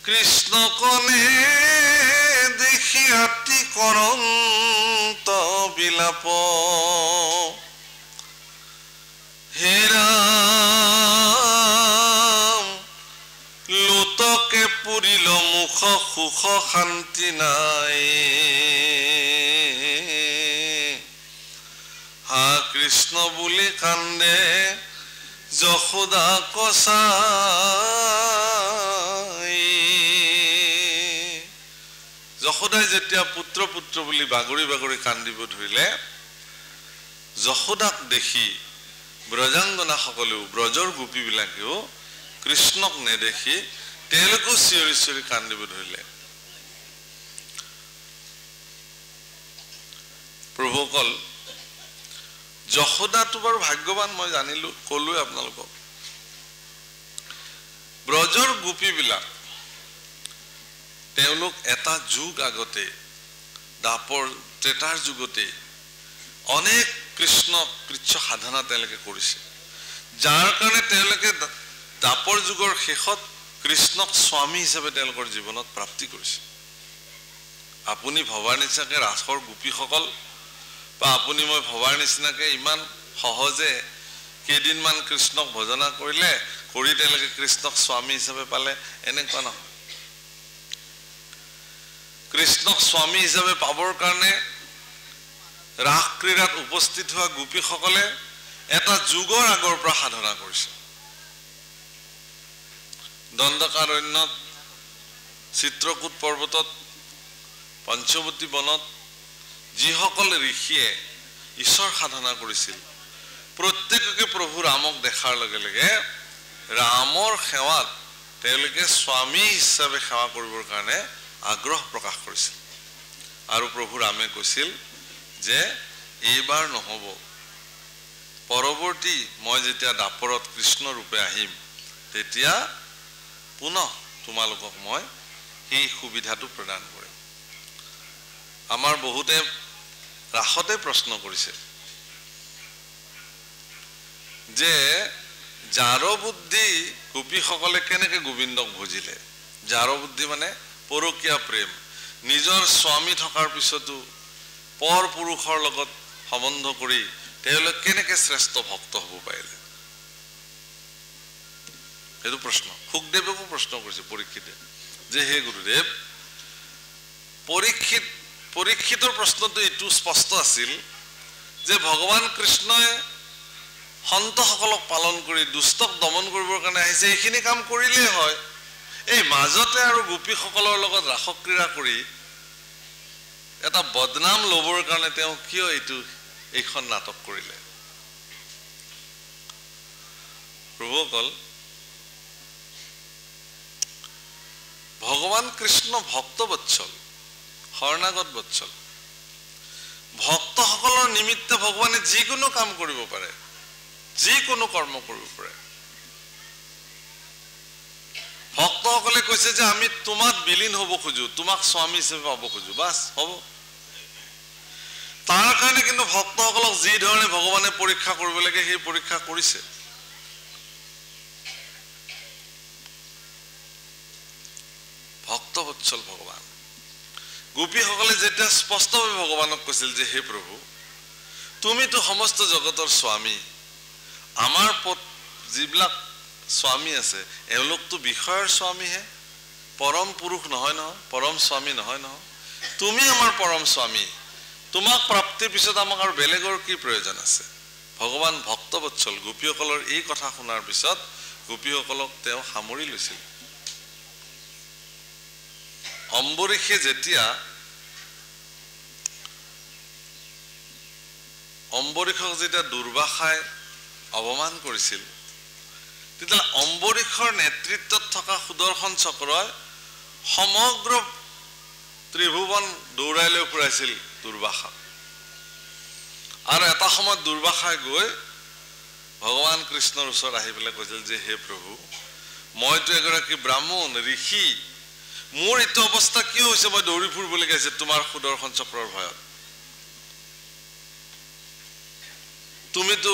কৃষ্ণকনে দেখি আতি কৰন্ত বিলাপ হে ৰাম লোতকে পুৰিল মুখ সুখ শান্তি নাই কৃষ্ণ বুলি কান্দে যশোদা কচাই যশোদাই যেতিয়া পুত্ৰ পুত্ৰ বুলি বাগৰি বাগৰি কান্দিব ধৰিলে যশোদাক দেখি ব্ৰজাংগনাসকলেও ব্ৰজৰ গোপীবিলাকেও কৃষ্ণক নেদেখি তেওঁলোকেও চিঞৰি চিঞৰি কান্দিব ধৰিলে প্ৰভুসকল যশোদাটো বাৰু ভাগ্যৱান মই জানিলো কলোৱে আপোনালোকক ব্ৰজৰ গোপীবিলাক তেওঁলোক এটা যুগ আগতে দাপৰ ত্ৰেতাৰ যুগতে অনেক কৃষ্ণ কৃচ্ছ সাধনা তেওঁলোকে কৰিছে যাৰ কাৰণে তেওঁলোকে দাপৰ যুগৰ শেষত কৃষ্ণক স্বামী হিচাপে তেওঁলোকৰ জীৱনত প্ৰাপ্তি কৰিছে আপুনি ভবাৰ নিচিনাকে ৰাসৰ গোপীসকল বা আপুনি মই ভবাৰ নিচিনাকে ইমান সহজে কেইদিনমান কৃষ্ণক ভজনা কৰিলে কৰি তেওঁলোকে কৃষ্ণক স্বামী হিচাপে পালে এনেকুৱা নহয় কৃষ্ণক স্বামী হিচাপে পাবৰ কাৰণে ৰাস ক্ৰীড়াত উপস্থিত হোৱা গোপীসকলে এটা যুগৰ আগৰ পৰা সাধনা কৰিছে দণ্ডকাৰণ্যত চিত্ৰকূট পৰ্বতত পঞ্চৱতী বনত যিসকল ঋষিয়ে ঈশ্বৰ সাধনা কৰিছিল প্ৰত্যেককে প্ৰভু ৰামক দেখাৰ লগে লগে ৰামৰ সেৱাত তেওঁলোকে স্বামী হিচাপে সেৱা কৰিবৰ কাৰণে আগ্ৰহ প্ৰকাশ কৰিছিল আৰু প্ৰভু ৰামে কৈছিল যে এইবাৰ নহব পৰৱৰ্তী মই যেতিয়া দাপৰত কৃষ্ণ ৰূপে আহিম তেতিয়া পুনঃ তোমালোকক মই এই সুবিধাটো প্ৰদান কৰিম আমাৰ বহুতে ৰাসতে প্ৰশ্ন কৰিছে যে যাৰ বুদ্ধি গোপীসকলে কেনেকৈ গোবিন্দক ভজিলে যাৰ বুদ্ধি মানে পৰকীয়া প্ৰেম নিজৰ স্বামী থকাৰ পিছতো পৰ পুৰুষৰ লগত সম্বন্ধ কৰি তেওঁলোক কেনেকৈ শ্ৰেষ্ঠ ভক্ত হ'ব পাৰিলে এইটো প্ৰশ্ন সুখদেৱকো প্ৰশ্ন কৰিছে পৰীক্ষিতে যে হে গুৰুদেৱ পৰীক্ষিতৰ প্ৰশ্নটো এইটো স্পষ্ট আছিল যে ভগৱান কৃষ্ণই সন্তসকলক পালন কৰি দুষ্টক দমন কৰিবৰ কাৰণে আহিছে এইখিনি কাম কৰিলেই হয় এই মাজতে আৰু গোপীসকলৰ লগত ৰাসক্ৰীড়া কৰি এটা বদনাম ল'বৰ কাৰণে তেওঁ কিয় এইখন নাটক কৰিলে প্ৰভুসকল ভগৱান কৃষ্ণ ভক্তবৎসল শৰণাগত বৎসল ভক্তসকলৰ নিমিত্তে ভগৱানে যিকোনো কাম কৰিব পাৰে যিকোনো কৰ্ম কৰিব পাৰে ভক্তসকলে কৈছে যে আমি তোমাক বিলীন হ'ব খোজো তোমাক স্বামী হিচাপে পাব খোজো বাস হ'ব তাৰ কাৰণে কিন্তু ভক্তসকলক যি ধৰণে ভগৱানে পৰীক্ষা কৰিব লাগে সেই পৰীক্ষা কৰিছে ভক্তবৎসল ভগৱান গোপীসকলে যেতিয়া স্পষ্টভাৱে ভগৱানক কৈছিল যে হে প্ৰভু তুমিতো সমস্ত জগতৰ স্বামী আমাৰ যিবিলাক স্বামী আছে এওঁলোকতো বিষয়ৰ স্বামীহে পৰম পুৰুষ নহয় নহয় পৰম স্বামী নহয় নহয় তুমি আমাৰ পৰম স্বামী তোমাক প্ৰাপ্তিৰ পিছত আমাক আৰু বেলেগৰ কি প্ৰয়োজন আছে ভগৱান ভক্তবৎসল গোপীসকলৰ এই কথা শুনাৰ পিছত গোপীসকলক তেওঁ সামৰি লৈছিল অম্বৰীষে যেতিয়া অম্বৰীষক যেতিয়া দুৰ্বাসাই অপমান কৰিছিল তেতিয়া অম্বৰীষৰ নেতৃত্বত থকা সুদৰ্শন চক্ৰই সমগ্ৰ ত্ৰিভুৱন দৌৰাই লৈ ফুৰাইছিল দুৰ্বাসা আৰু এটা সময়ত দুৰ্বাসাই গৈ ভগৱান কৃষ্ণৰ ওচৰত আহি পেলাই কৈছিল যে হে প্ৰভু মইতো এগৰাকী ব্ৰাহ্মণ ঋষি মোৰ এইটো অৱস্থা কিয় হৈছে মই দৌৰি ফুৰিবলগীয়া হৈছে তোমাৰ সুদৰ্শন চক্ৰৰ ভয়ত তুমিতো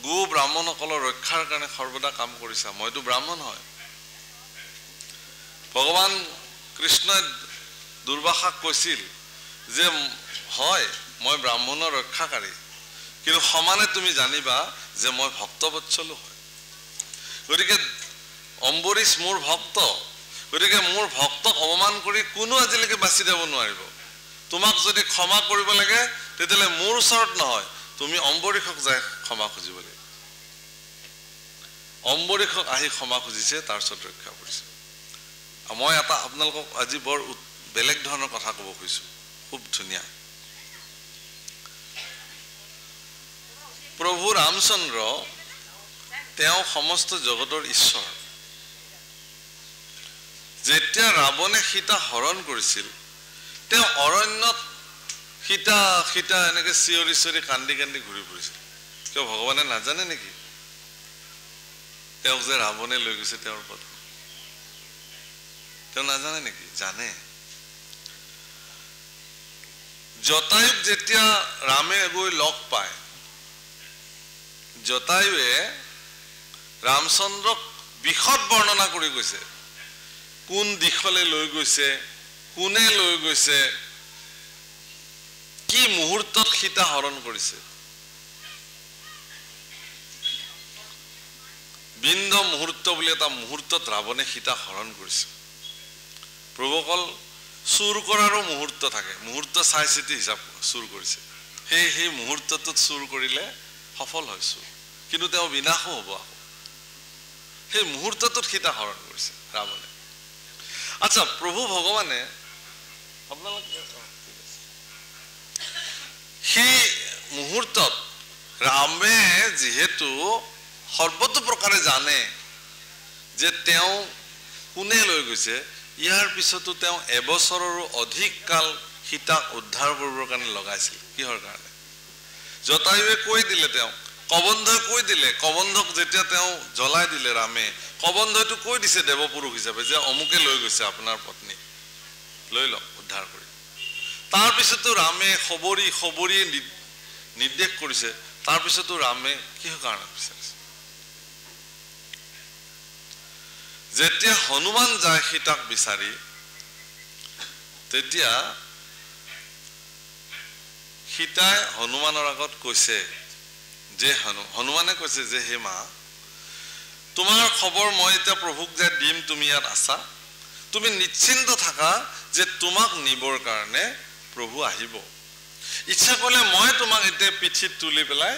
গো ব্ৰাহ্মণসকলৰ ৰক্ষাৰ কাৰণে সৰ্বদা কাম কৰিছা মইতো ব্ৰাহ্মণ হয় ভগৱান কৃষ্ণই দুৰ্বাসাক কৈছিল যে হয় মই ব্ৰাহ্মণৰ ৰক্ষাকাৰী কিন্তু সমানে তুমি জানিবা যে মই ভক্তবৎসলো হয় গতিকে অম্বৰীশ মোৰ ভক্ত গতিকে মোৰ ভক্তক অপমান কৰি কোনো আজিলৈকে বাচি যাব নোৱাৰিব তোমাক যদি ক্ষমা কৰিব লাগে তেতিয়াহ'লে মোৰ ওচৰত নহয় তুমি অম্বৰীষক যায় ক্ষমা খুজিবলৈ অম্বৰীষক আহি ক্ষমা খুজিছে তাৰ পিছত ৰক্ষা কৰিছে মই এটা আপোনালোকক আজি বৰ বেলেগ ধৰণৰ কথা ক'ব খুজিছো খুব ধুনীয়া প্ৰভু ৰামচন্দ্ৰ তেওঁ সমস্ত জগতৰ ঈশ্বৰ যেতিয়া ৰাৱণে সীতা হৰণ কৰিছিল তেওঁ অৰণ্যত সীতা এনেকৈ চিঞৰি চিঞৰি কান্দি কান্দি ঘূৰি ফুৰিছিল কিয় ভগৱানে নাজানে নেকি তেওঁক যে ৰাৱণে লৈ গৈছে তেওঁৰ পত্নী তেওঁ নাজানে নেকি জানে জটায়ুক যেতিয়া ৰামে গৈ লগ পায় জটায়ুৱে ৰামচন্দ্ৰক বিশদ বৰ্ণনা কৰি গৈছে কোন দিশলৈ লৈ গৈছে কোনে লৈ গৈছে কি মুহূৰ্তত সীতা হৰণ কৰিছে বিন্দ মুহূৰ্ত বুলি এটা মুহূৰ্তত ৰাৱণে সীতা হৰণ কৰিছে প্ৰভুকল চুৰ কৰাৰো মুহূৰ্ত থাকে মুহূৰ্ত চাই চিতি হিচাপ চুৰ কৰিছে সেই মুহূৰ্তটোত চুৰ কৰিলে সফল হয় চুৰ কিন্তু তেওঁ বিনাশো হ'ব আকৌ সেই মুহূৰ্তটোত সীতা হৰণ কৰিছে ৰাৱণে আচ্ছা প্ৰভু ভগৱানে সেই মুহূৰ্তত ৰামে যিহেতু সৰ্বতো প্ৰকাৰে জানে যে তেওঁ কোনে লৈ গৈছে ইয়াৰ পিছতো তেওঁ এবছৰৰো অধিক কাল সীতাক উদ্ধাৰ কৰিবৰ কাৰণে লগাইছিল কিহৰ কাৰণে জটায়ুৱে কৈ দিলে তেওঁ কবন্ধই কৈ দিলে কবন্ধক যেতিয়া তেওঁ জ্বলাই দিলে ৰামে কবন্ধইটো কৈ দিছে দেৱপুৰুষ হিচাপে যে অমুকে লৈ গৈছে আপোনাৰ পত্নী লৈ লওক উদ্ধাৰ কৰি তাৰ পিছতো ৰামে খবৰি নিৰ্দেশ কৰিছে তাৰ পিছতো ৰামে কিহৰ কাৰণে বিচাৰিছে যেতিয়া হনুমান যায় সীতাক বিচাৰি তেতিয়া সীতাই হনুমানৰ আগত কৈছে যে হনুমানে কৈছে যে হে মা তোমাৰ খবৰ মই এতিয়া প্ৰভুক যে দিম তুমি ইয়াত আছা তুমি নিশ্চিন্ত থাকা যে তোমাক নিবৰ কাৰণে প্ৰভু আহিব ইচ্ছা কৰিলে মই তোমাক এতিয়া পিঠিত তুলি পেলাই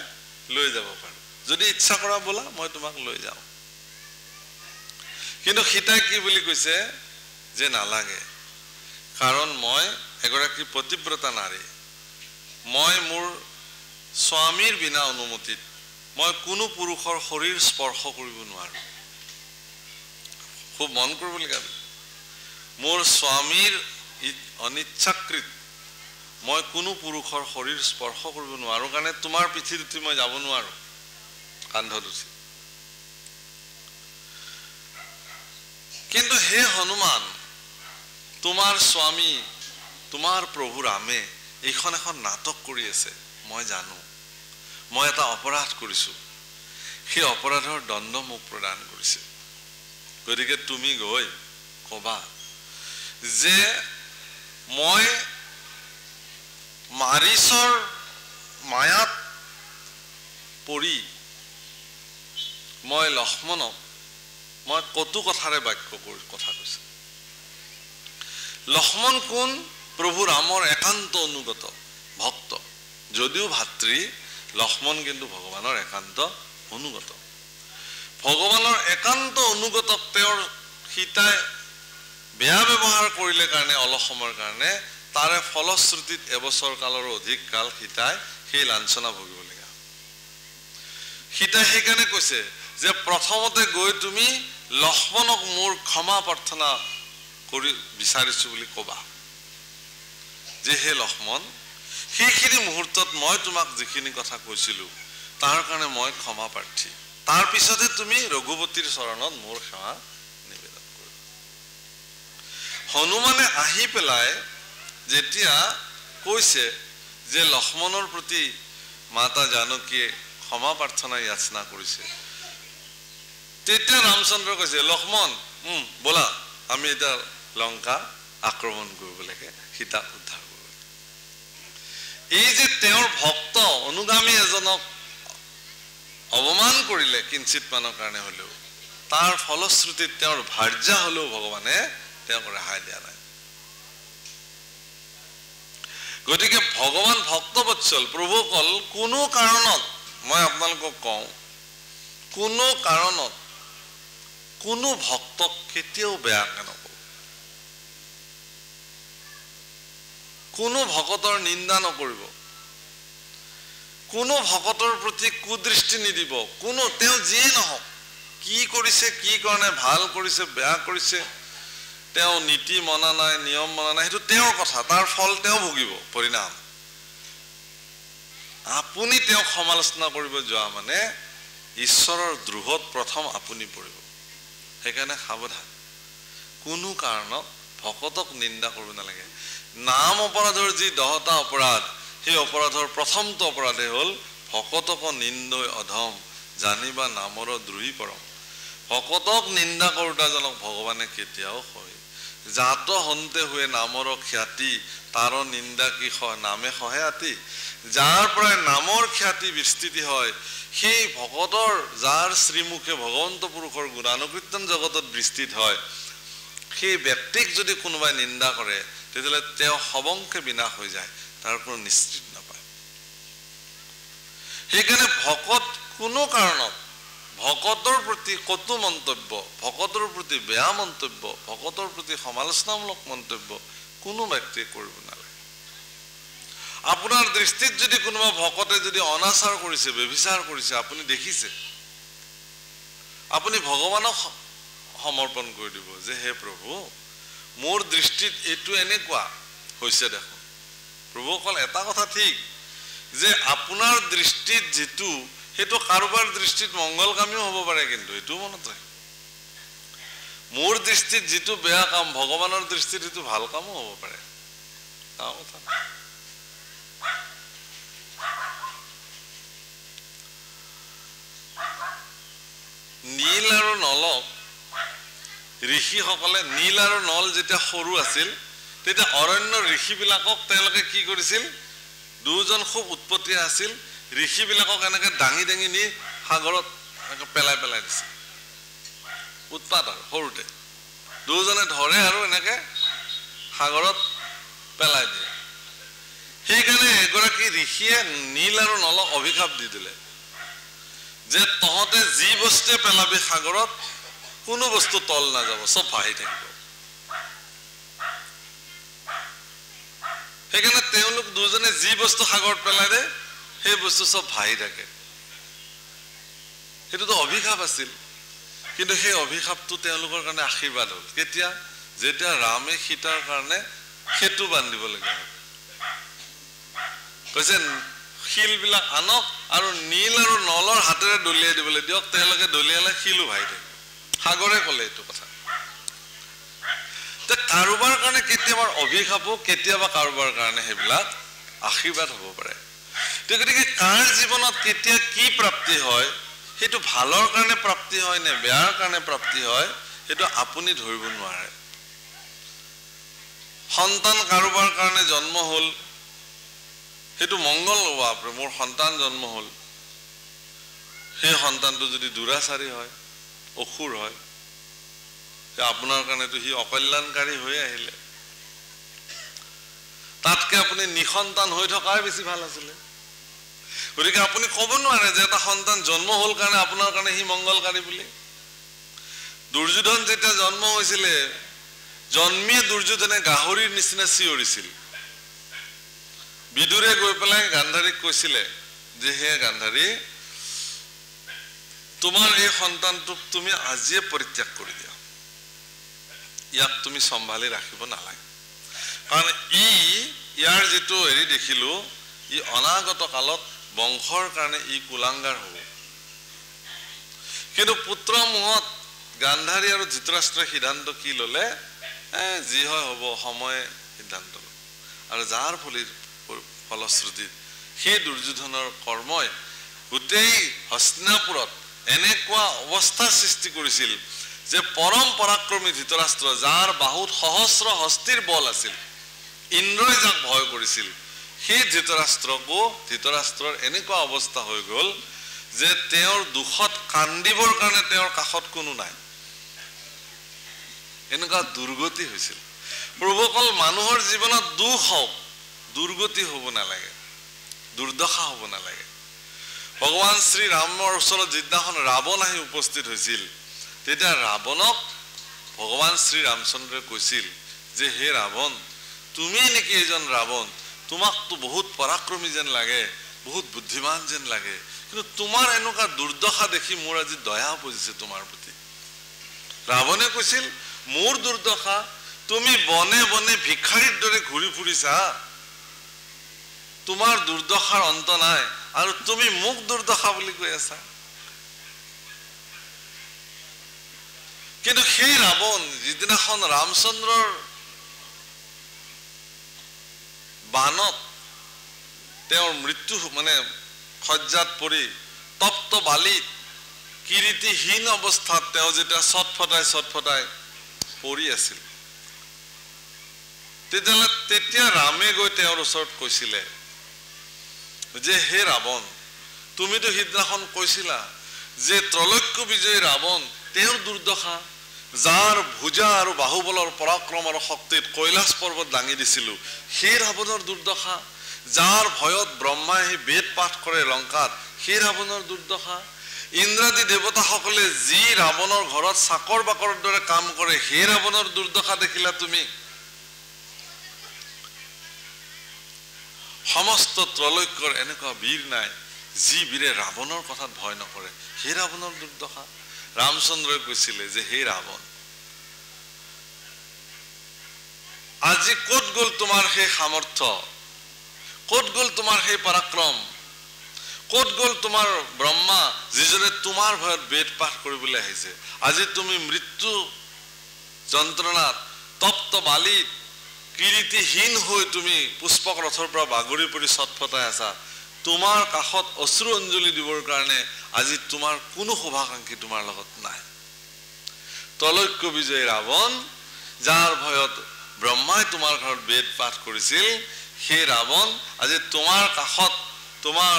লৈ যাব পাৰো যদি ইচ্ছা কৰা বলা মই তোমাক লৈ যাওঁ কিন্তু সীতাই কি বুলি কৈছে যে নালাগে কাৰণ মই এগৰাকী পতিব্ৰতা নাৰী মই মোৰ স্বামীৰ বিনা অনুমতিত মই কোনো পুৰুষৰ শৰীৰ স্পৰ্শ কৰিব নোৱাৰো খুব মন কৰিবলগীয়া মোৰ স্বামীৰ অনিচ্ছাকৃত মই কোনো পুৰুষৰ শৰীৰ স্পৰ্শ কৰিব নোৱাৰো কাৰণে তোমাৰ পিঠিত উঠি মই যাব নোৱাৰো কান্ধত উঠি কিন্তু হে হনুমান তোমাৰ স্বামী তোমাৰ প্ৰভু ৰামে এইখন এখন নাটক কৰি আছে মই জানো মই এটা অপৰাধ কৰিছো সেই অপৰাধৰ দণ্ড মোক প্ৰদান কৰিছে গতিকে তুমি গৈ কবা যে মই মাৰিছৰ মায়াত পৰি মই লক্ষ্মণক মই কটু কথাৰে কথা কৈছে লক্ষ্মণ কোন প্ৰভু ৰামৰ একান্ত অনুগত ভক্ত যদিও ভাতৃ লক্ষ্মণ কিন্তু ভগৱানৰ একান্ত অনুগত ভগৱানৰ একান্ত অনুগতক তেওঁৰ সীতাই বেয়া ব্যৱহাৰ কৰিলে কাৰণে অলপ সময়ৰ কাৰণে তাৰে ফলশ্ৰুতিত এবছৰ কালৰ অধিক কাল সীতাই সেই লাঞ্ছনা ভুগিবলগীয়া সীতাই সেইকাৰণে কৈছে যে প্ৰথমতে গৈ তুমি লক্ষ্মণক মোৰ ক্ষমা প্ৰাৰ্থনা কৰি বিচাৰিছো বুলি কবা যে হে লক্ষ্মণ সেইখিনি মুহূৰ্তত মই তোমাক যিখিনি কথা কৈছিলো তাৰ কাৰণে মই ক্ষমা প্ৰাৰ্থী তাৰ পিছতে তুমি ৰঘুপতিৰ চৰণত মোৰ সেৱা নিবেদন কৰিবা হনুমানে আহি পেলাই যেতিয়া কৈছে যে লক্ষ্মণৰ প্ৰতি মাতা জানকীয়ে ক্ষমা প্ৰাৰ্থনা যাচনা কৰিছে তেতিয়া ৰামচন্দ্ৰ কৈছে লক্ষ্মণ বলা আমি এটা লংকা আক্ৰমণ কৰিব লাগে সীতা উদ্ধাৰ কৰিব লাগে এই যে তেওঁৰ ভক্ত অনুগামী এজনক অপমান কৰিলে কিঞ্চিত মানৰ কাৰণে হলেও তাৰ ফলশ্ৰুতিত তেওঁৰ ভাৰ্যা হলেও ভগৱানে তেওঁক ৰেহাই দিয়া নাই গতিকে ভগৱান ভক্তবৎসল প্ৰভুকল কোনো কাৰণত মই আপোনালোকক কওঁ কোনো কাৰণত কোনো ভক্তক কেতিয়াও বেয়াকে নকব কোনো ভকতৰ নিন্দা নকৰিব কোনো ভকতৰ প্ৰতি কুদৃষ্টি নিদিব কোনো তেও যিয়ে নহওক কি কৰিছে কি কাৰণে ভাল কৰিছে বেয়া কৰিছে তেও নীতি মনা নাই নিয়ম মনা নাই হেতু তেওঁৰ কথা তাৰ ফল তেও ভুগিব পৰিণাম আপুনি তেও সমালোচনা কৰিব যোৱা মানে ঈশ্বৰৰ দ্ৰোহত প্ৰথম আপুনি পৰিব সেইকাৰণে সাৱধান কোনো কাৰণত ভকতক নিন্দা কৰিব নালাগে নাম অপৰাধৰ যি 10টা অপৰাধ সেই অপৰাধৰ প্ৰথমটো অপৰাধে হ'ল ভকতক নিন্দয় অধম জানিবা নামৰ দ্ৰোহী পৰম ভকতক নিন্দা কৰোতাজনক ভগৱানে কেতিয়াও হয় জাত হন্তে हुए নামৰ খ্যাতি তাৰ নিন্দা কি নামে সহে আতি যাৰ পৰা নামৰ খ্যাতি বিস্তৃতি হয় সেই ভকতৰ যাৰ শ্ৰীমুখে ভগৱন্ত পুৰুষৰ গুণানুকীৰ্তন জগতত বিস্তৃত হয় সেই ব্যক্তিক যদি কোনোবাই নিন্দা কৰে তেতিয়ালে তেও সবংকে বিনাশ হৈ যায় তাৰ কোনো নিশ্চিত নাপায় সেইকাৰণে ভকত কোনো কাৰণত ভকতৰ প্ৰতি কটু মন্তব্য ভকতৰ প্ৰতি বেয়া মন্তব্য ভকতৰ প্ৰতি সমালোচনামূলক মন্তব্য কোনো ব্যক্তিয়ে কৰিব নালাগে আপোনাৰ দৃষ্টিত যদি কোনোবা ভকতে যদি অনাচাৰ কৰিছে ব্যভিচাৰ কৰিছে আপুনি দেখিছে আপুনি ভগৱানক সমৰ্পণ কৰি দিব যে হে প্ৰভু মোৰ দৃষ্টিত এটো এনেকুৱা হৈছে দেখোন প্ৰভু কল এটা কথা ঠিক যে আপোনাৰ দৃষ্টিত যেটো হেতু কাৰোবাৰ দৃষ্টিত মংগলকামীও হ'ব পাৰে কিন্তু এটো মনত ৰাখ মোৰ দৃষ্টিত যেটো বেয়া কাম ভগৱানৰ দৃষ্টিত এটো ভাল কামও হ'ব পাৰে তা কথা নীল আৰু নলক ঋষি সকলে নীল আৰু নল যেতিয়া সৰু আছিল তেতিয়া অৰণ্য ঋষি বিলাকক তেওঁলোকে কি কৰিছিল দুজন খুব উৎপত্তি আছিল ঋষি বিলাকক এনেকে ডাঙি ডাঙি নি সাগৰত পেলাই পেলাই দিছিল উৎপাত আৰু সৰুতে দুজনে ধৰে আৰু এনেকে সাগৰত পেলাই দিয়ে সেইকাৰণে এগৰাকী ঋষিয়ে নীল আৰু নলক অভিশাপ দি দিলে যে তহতে যি বস্তুৱে পেলাবি সাগৰত কোনো বস্তু তল না যাব সব ভাহি থাকিব সেইকাৰণে তেওঁলোক দুজনে যি বস্তু সাগৰত পেলাই দে সেই বস্তু সব ভাহি থাকে হেতুটো অভিশাপ আছিল কিন্তু সেই অভিশাপটো তেওঁলোকৰ কাৰণে আশীৰ্বাদ হ'ল কেতিয়া যেতিয়া ৰামে সীতাৰ কাৰণে সেতু বান্ধিব লাগে কৈছে শিল বিলাক আনক আৰু নীল আৰু নলৰ হাতেৰে দলিয়াই দিবলৈ দিয়ক তেওঁলোকে দলিয়ালে শিলু ভাই থাকে সাগৰে কলে এইটো কথা তে কাৰোবাৰ কাৰণে কেতিয়াবা অভিশাপো কেতিয়াবা কাৰোবাৰ কাৰণে হেবিলাক আশীৰ্বাদ হ'ব পাৰে গতিকে কাৰ জীৱনত কেতিয়া কি প্ৰাপ্তি হয় হেতু ভালৰ কাৰণে প্ৰাপ্তি হয় নে বেয়াৰ কাৰণে প্ৰাপ্তি হয় হেতু আপুনি ধৰিব নোৱাৰে সন্তান কাৰোবাৰ কাৰণে জন্ম হ'ল হেতু মংগল হ'ব আপোনাৰ মোৰ সন্তান জন্ম হ'ল সেই সন্তানটো যদি দুৰাচাৰী হয় অসুৰ হয় তে আপোনাৰ কাৰণে তো হি অকল্যাণকাৰী হৈ আহিলে তাতকে আপুনি নিসন্তান হৈ থকাই বেছি ভাল আছিল গতিকে আপুনি ক'ব নোৱাৰে যে এটা সন্তান জন্ম হ'ল কাৰণে আপোনাৰ কাৰণে হি মংগলকাৰী বুলি দুৰ্যোধন যেতিয়া জন্ম হৈছিল জন্মী দুৰ্যোধনে গাহৰিৰ নিচিনা চিঞৰিছিল বিদুৰে গৈ পেলাই গান্ধাৰীক কৈছিলে যে হে গান্ধাৰী তোমাৰ এই সন্তানটোক তুমি আজিয়ে পৰিত্যাগ কৰি দিয়া ইয়াক তুমি সম্ভালি ৰাখিব নালাগে কাৰণ ইয়াৰ যেটো হেৰি দেখিলো ই অনাগত কালত বংশৰ কাৰণে ই কুলাংগাৰ হ'ব কিন্তু পুত্ৰ মোহত গান্ধাৰী আৰু ধৃতৰাষ্ট্ৰৰ সিদ্ধান্ত কি ললে যি হয় হ'ব সময় সিদ্ধান্ত আৰু যাৰ ফলশ্ৰুতিত সেই দুৰ্যোধনৰ কৰ্মই গোটেই হস্তিনাপুৰত এনেকুৱা অৱস্থা সৃষ্টি কৰিছিল যে পৰম পৰাক্ৰমী ধৃতৰাষ্ট্ৰ যাৰ বাহুত সহস্ৰ হস্তিৰ বল আছিল ইন্দ্ৰই যাক ভয় কৰিছিল সেই ধৃতৰাষ্ট্ৰৰ এনেকুৱা অৱস্থা হৈ গ'ল যে তেওঁৰ দুখত কান্দিবৰ কাৰণে তেওঁৰ কাষত কোনো নাই এনেকুৱা দুৰ্গতি হৈছিল প্ৰভুকল মানুহৰ জীৱনত দুখ হওক দুৰ্গতি হ'ব নালাগে, দুৰ্দশা হ'ব নালাগে। ভগৱান শ্ৰী ৰামৰ ওচৰত যিদিনাখন ৰাৱণ আহি উপস্থিত হৈছিল, তেতিয়া ৰাৱণক ভগৱান শ্ৰী ৰামচন্দ্ৰই কৈছিল যে হে ৰাৱণ, তুমি নেকি এজন ৰাৱণ? তোমাকতো বহুত পৰাক্ৰমী যেন লাগে, বহুত বুদ্ধিমান যেন লাগে, কিন্তু তোমাৰ এনেকুৱা দুৰ্দশা দেখি মোৰ আজি দয়া উপজিছে তোমাৰ প্ৰতি। ৰাৱণে কৈছিল, মোৰ দুৰ্দশা? তুমি বনে বনে ভিক্ষাৰীৰ দৰে ঘূৰি ফুৰিছা, তোমাৰ দুৰ্দশাৰ অন্ত নাই, আৰু তুমি মোক দুৰ্দশা বুলি কৈ আছা। কিন্তু সেই ৰাৱণ যিদিনাখন ৰামচন্দ্ৰৰ বানত তেওঁৰ মৃত্যু মানে শয্যাত পৰি তপ্ত বালিত কিৰীতিহীন অৱস্থাত তেওঁ যেতিয়া ছটফটাই পৰি আছিল, তেতিয়া ৰামে গৈ তেওঁৰ ওচৰত কৈছিলে যে হে ৰাৱণ, তুমিতো সিদিনাখন কৈছিলা যে ত্ৰৈলোক্য বিজয়ী ৰাৱণ তেওঁৰ দুৰ্দশা, যাৰ ভুজা আৰু বাহুবলৰ পৰাক্ৰম আৰু শক্তিত কৈলাশ পৰ্বত দাঙি দিছিলো, সেই ৰাৱণৰ দুৰ্দশা, যাৰ ভয়ত ব্ৰহ্মাই বেদ পাঠ কৰে লংকাত, সেই ৰাৱণৰ দুৰ্দশা, ইন্দ্ৰাদি দেৱতাসকলে যি ৰাৱণৰ ঘৰত চাকৰ বাকৰৰ দৰে কাম কৰে, সেই ৰাৱণৰ দুৰ্দশা দেখিলা তুমি। সমস্ত ত্ৰৈলোক্যৰ এনেকুৱা বীৰ নাই যি বীৰে ৰাৱণৰ কথাত ভয় নকৰে, সেই ৰাৱণৰ দুৰ্দশা। ৰামচন্দ্ৰই কৈছিলে যে হে ৰাৱণ, আজি ক'ত গ'ল তোমাৰ সেই সামৰ্থ্য, ক'ত গ'ল তোমাৰ সেই পৰাক্ৰম, ক'ত গ'ল তোমাৰ ব্ৰহ্মা যিজনে তোমাৰ ভয়ত বেদ পাঠ কৰিবলৈ আহিছে? আজি তুমি মৃত্যু যন্ত্ৰণাত তপ্ত বালিত কিৰীতিহীন হৈ তুমি পুষ্পক ৰথৰ পৰা বাগৰি পৰি ছটফটাই আছা, তোমাৰ কাষত অশ্ৰু অঞ্জলি দিবৰ কাৰণে আজি তোমাৰ কোনো শুভাকাংক্ষী তোমাৰ লগত নাই। ত্ৰৈলোক্য বিজয়ী ৰাৱণ, যাৰ ভয়ত ব্ৰহ্মাই তোমাৰ ঘৰত বেদ পাঠ কৰিছিল, সেই ৰাৱণ আজি তোমাৰ কাষত তোমাৰ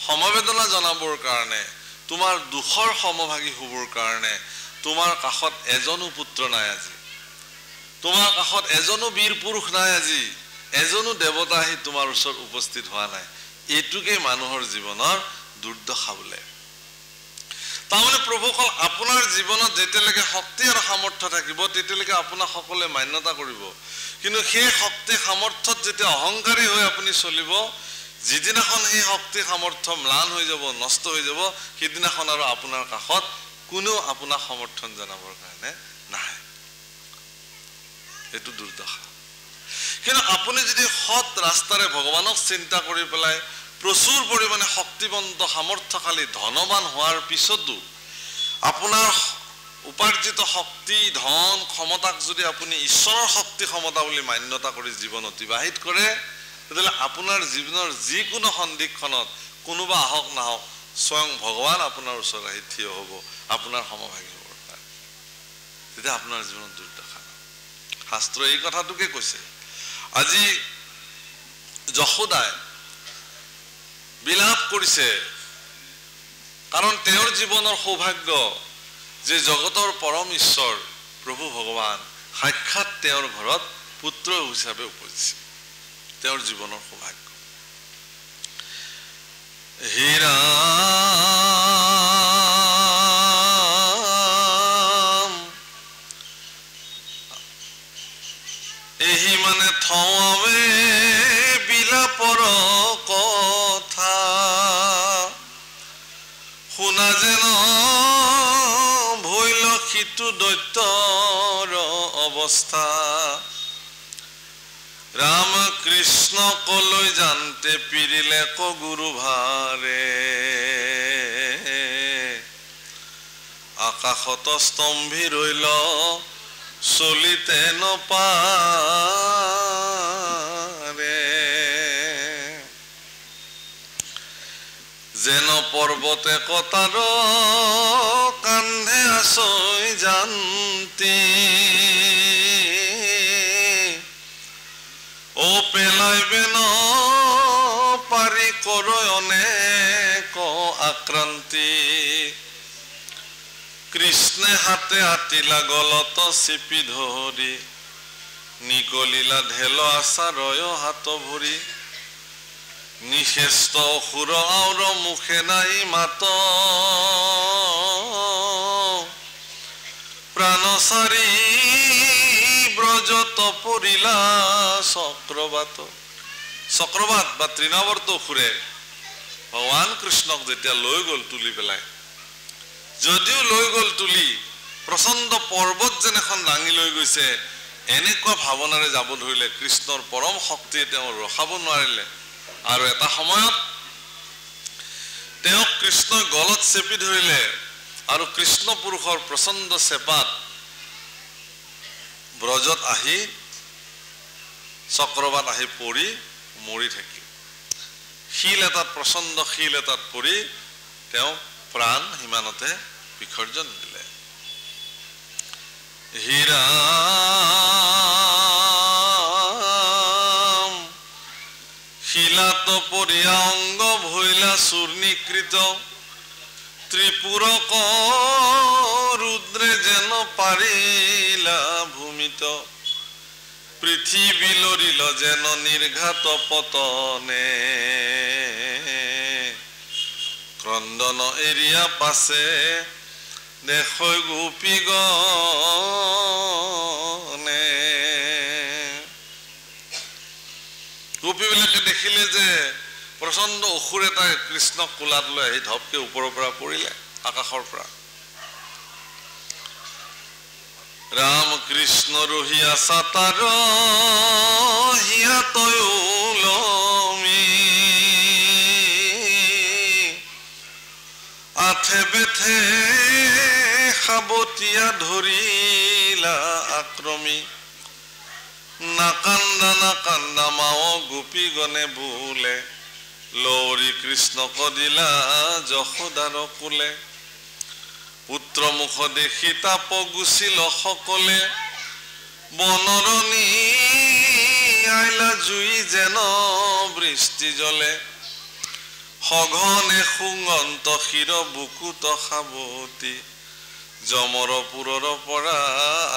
সমবেদনা জনাবৰ কাৰণে, তোমাৰ দুখৰ সমভাগী হ'বৰ কাৰণে তোমাৰ কাষত এজনো পুত্ৰ নাই আজি, তোমাৰ কাষত এজনো বীৰ পুৰুষ নাই আজি, এজনো দেৱতা আহি তোমাৰ ওচৰত উপস্থিত হোৱা নাই। এইটোকে মানুহৰ জীৱনৰ দুৰ্দশা বোলে। তাৰমানে প্ৰভুসকল, আপোনাৰ জীৱনত যেতিয়ালৈকে শক্তি আৰু সামৰ্থ্য থাকিব তেতিয়ালৈকে আপোনাক সকলোৱে মান্যতা কৰিব, কিন্তু সেই শক্তি সামৰ্থ্যত যেতিয়া অহংকাৰী হৈ আপুনি চলিব, যিদিনাখন সেই শক্তি সামৰ্থ্য ম্লান হৈ যাব, নষ্ট হৈ যাব, সিদিনাখন আৰু আপোনাৰ কাষত কোনেও আপোনাক সমৰ্থন জনাবৰ কাৰণে নাহে। এইটো দুৰ্দশা। কিন্তু আপুনি যদি সৎ ৰাস্তাৰে ভগৱানক চিন্তা কৰি পেলাই প্ৰচুৰ পৰিমাণে শক্তিবন্ত সামৰ্থ্যশালী ধনৱান হোৱাৰ পিছতো আপোনাৰ উপাৰ্জিত শক্তি ধন ক্ষমতাক যদি আপুনি ঈশ্বৰৰ শক্তি ক্ষমতা বুলি মান্যতা কৰি জীৱন অতিবাহিত কৰে, তেতিয়াহ'লে আপোনাৰ জীৱনৰ যিকোনো সন্দিক্ষণত কোনোবা আহক নাহক স্বয়ং ভগৱান আপোনাৰ ওচৰত আহি থিয় হ'ব, আপোনাৰ সমভাগী হ'ব। তেতিয়া আপোনাৰ জীৱনত দুৰ্দশা নাই। শাস্ত্ৰ এই কথাটোকে কৈছে। আজি যশোদাই বিলাপ কৰিছে, কাৰণ তেওঁৰ জীৱনৰ সৌভাগ্য যে জগতৰ পৰম ঈশ্বৰ প্ৰভু ভগৱান সাক্ষাৎ তেওঁৰ ঘৰত পুত্ৰ হিচাপে উপজিছে। তেওঁৰ জীৱনৰ সৌভাগ্য। হীৰা এহি মানে থৱে বিলাপৰ কথা, শুনা যেন ভৈল সিটো দৈত্যৰ অৱস্থা, ৰাম কৃষ্ণ কলৈ জানতে পিৰিলে কগুৰু ভাৰে, আকাশত স্তম্ভী ৰৈল চলিতে নপাৰে, যেন পৰ্বতে কটাৰ কান্ধে আছৈ জান্তি, ও পেলাইবে ন পাৰি কৰৈ অনেক আক্ৰান্তি, কৃষ্ণে হাতে আতিলা গলত চিপি ধৰি, নিকলিলা ঢেল আচাৰয় হাত ভৰি নিশেষ্ট অসুৰ আউৰ মুখে নাই মাত প্ৰাণচাৰী ব্ৰজত পৰিলা চক্ৰবাত চক্ৰবাত বা তৃণাৱৰ্ত অসুৰে ভগৱান কৃষ্ণক যেতিয়া লৈ গ'ল তুলি পেলাই যদিও লৈ গ'ল তুলি প্ৰচণ্ড পৰ্বত যেন এখন দাঙি লৈ গৈছে এনেকুৱা ভাৱনাৰে যাব ধৰিলে কৃষ্ণৰ পৰম শক্তিয়ে তেওঁ ৰখাব নোৱাৰিলে আৰু এটা সময়ত তেওঁ কৃষ্ণৰ গলত চেপি ধৰিলে আৰু কৃষ্ণ পুৰুষৰ প্ৰচণ্ড চেপাত ব্ৰজত আহি চক্ৰবাত আহি পৰি মৰি থাকিল শিল এটাত প্ৰচণ্ড শিল এটাত পৰি তেওঁ প্ৰাণ হিমানতে বিসৰ্জন দিলে হীৰাম শিলাত পৰিয়া অংগ ভৈলা চূৰ্ণীকৃত ত্ৰিপুৰক ৰুদ্ৰে যেন পাৰিলা ভূমিত পৃথিৱী লৰিল যেন নিৰ্ঘাত পতনে ক্ৰন্দন এৰিয়া পাছে দেখৈ গোপীগণে গোপীবিলাকে দেখিলে যে প্ৰচণ্ড অসুৰ এটাই কৃষ্ণক কোলাত লৈ আহি ধপকে ওপৰৰ পৰা পৰিলে আকাশৰ পৰা ৰাম কৃষ্ণ ৰহিয়া চাতাৰ হিয়া তয়ুলমি আঠে বেথে সাবতীয়া ধৰিলা আক্ৰমী নাকান্দা নাকান্দা মাও গোপীগণে বোলে লৌৰি কৃষ্ণক দিলা যশোদাৰ কোলে পুত্ৰ মুখ দেখি তাপ গুচিল সকলে বনৰণী আইলা জুই যেন বৃষ্টি জলে সঘনে সুঙন্ত শিৰ বুকুত সাৱতী যমৰপুৰৰ পৰা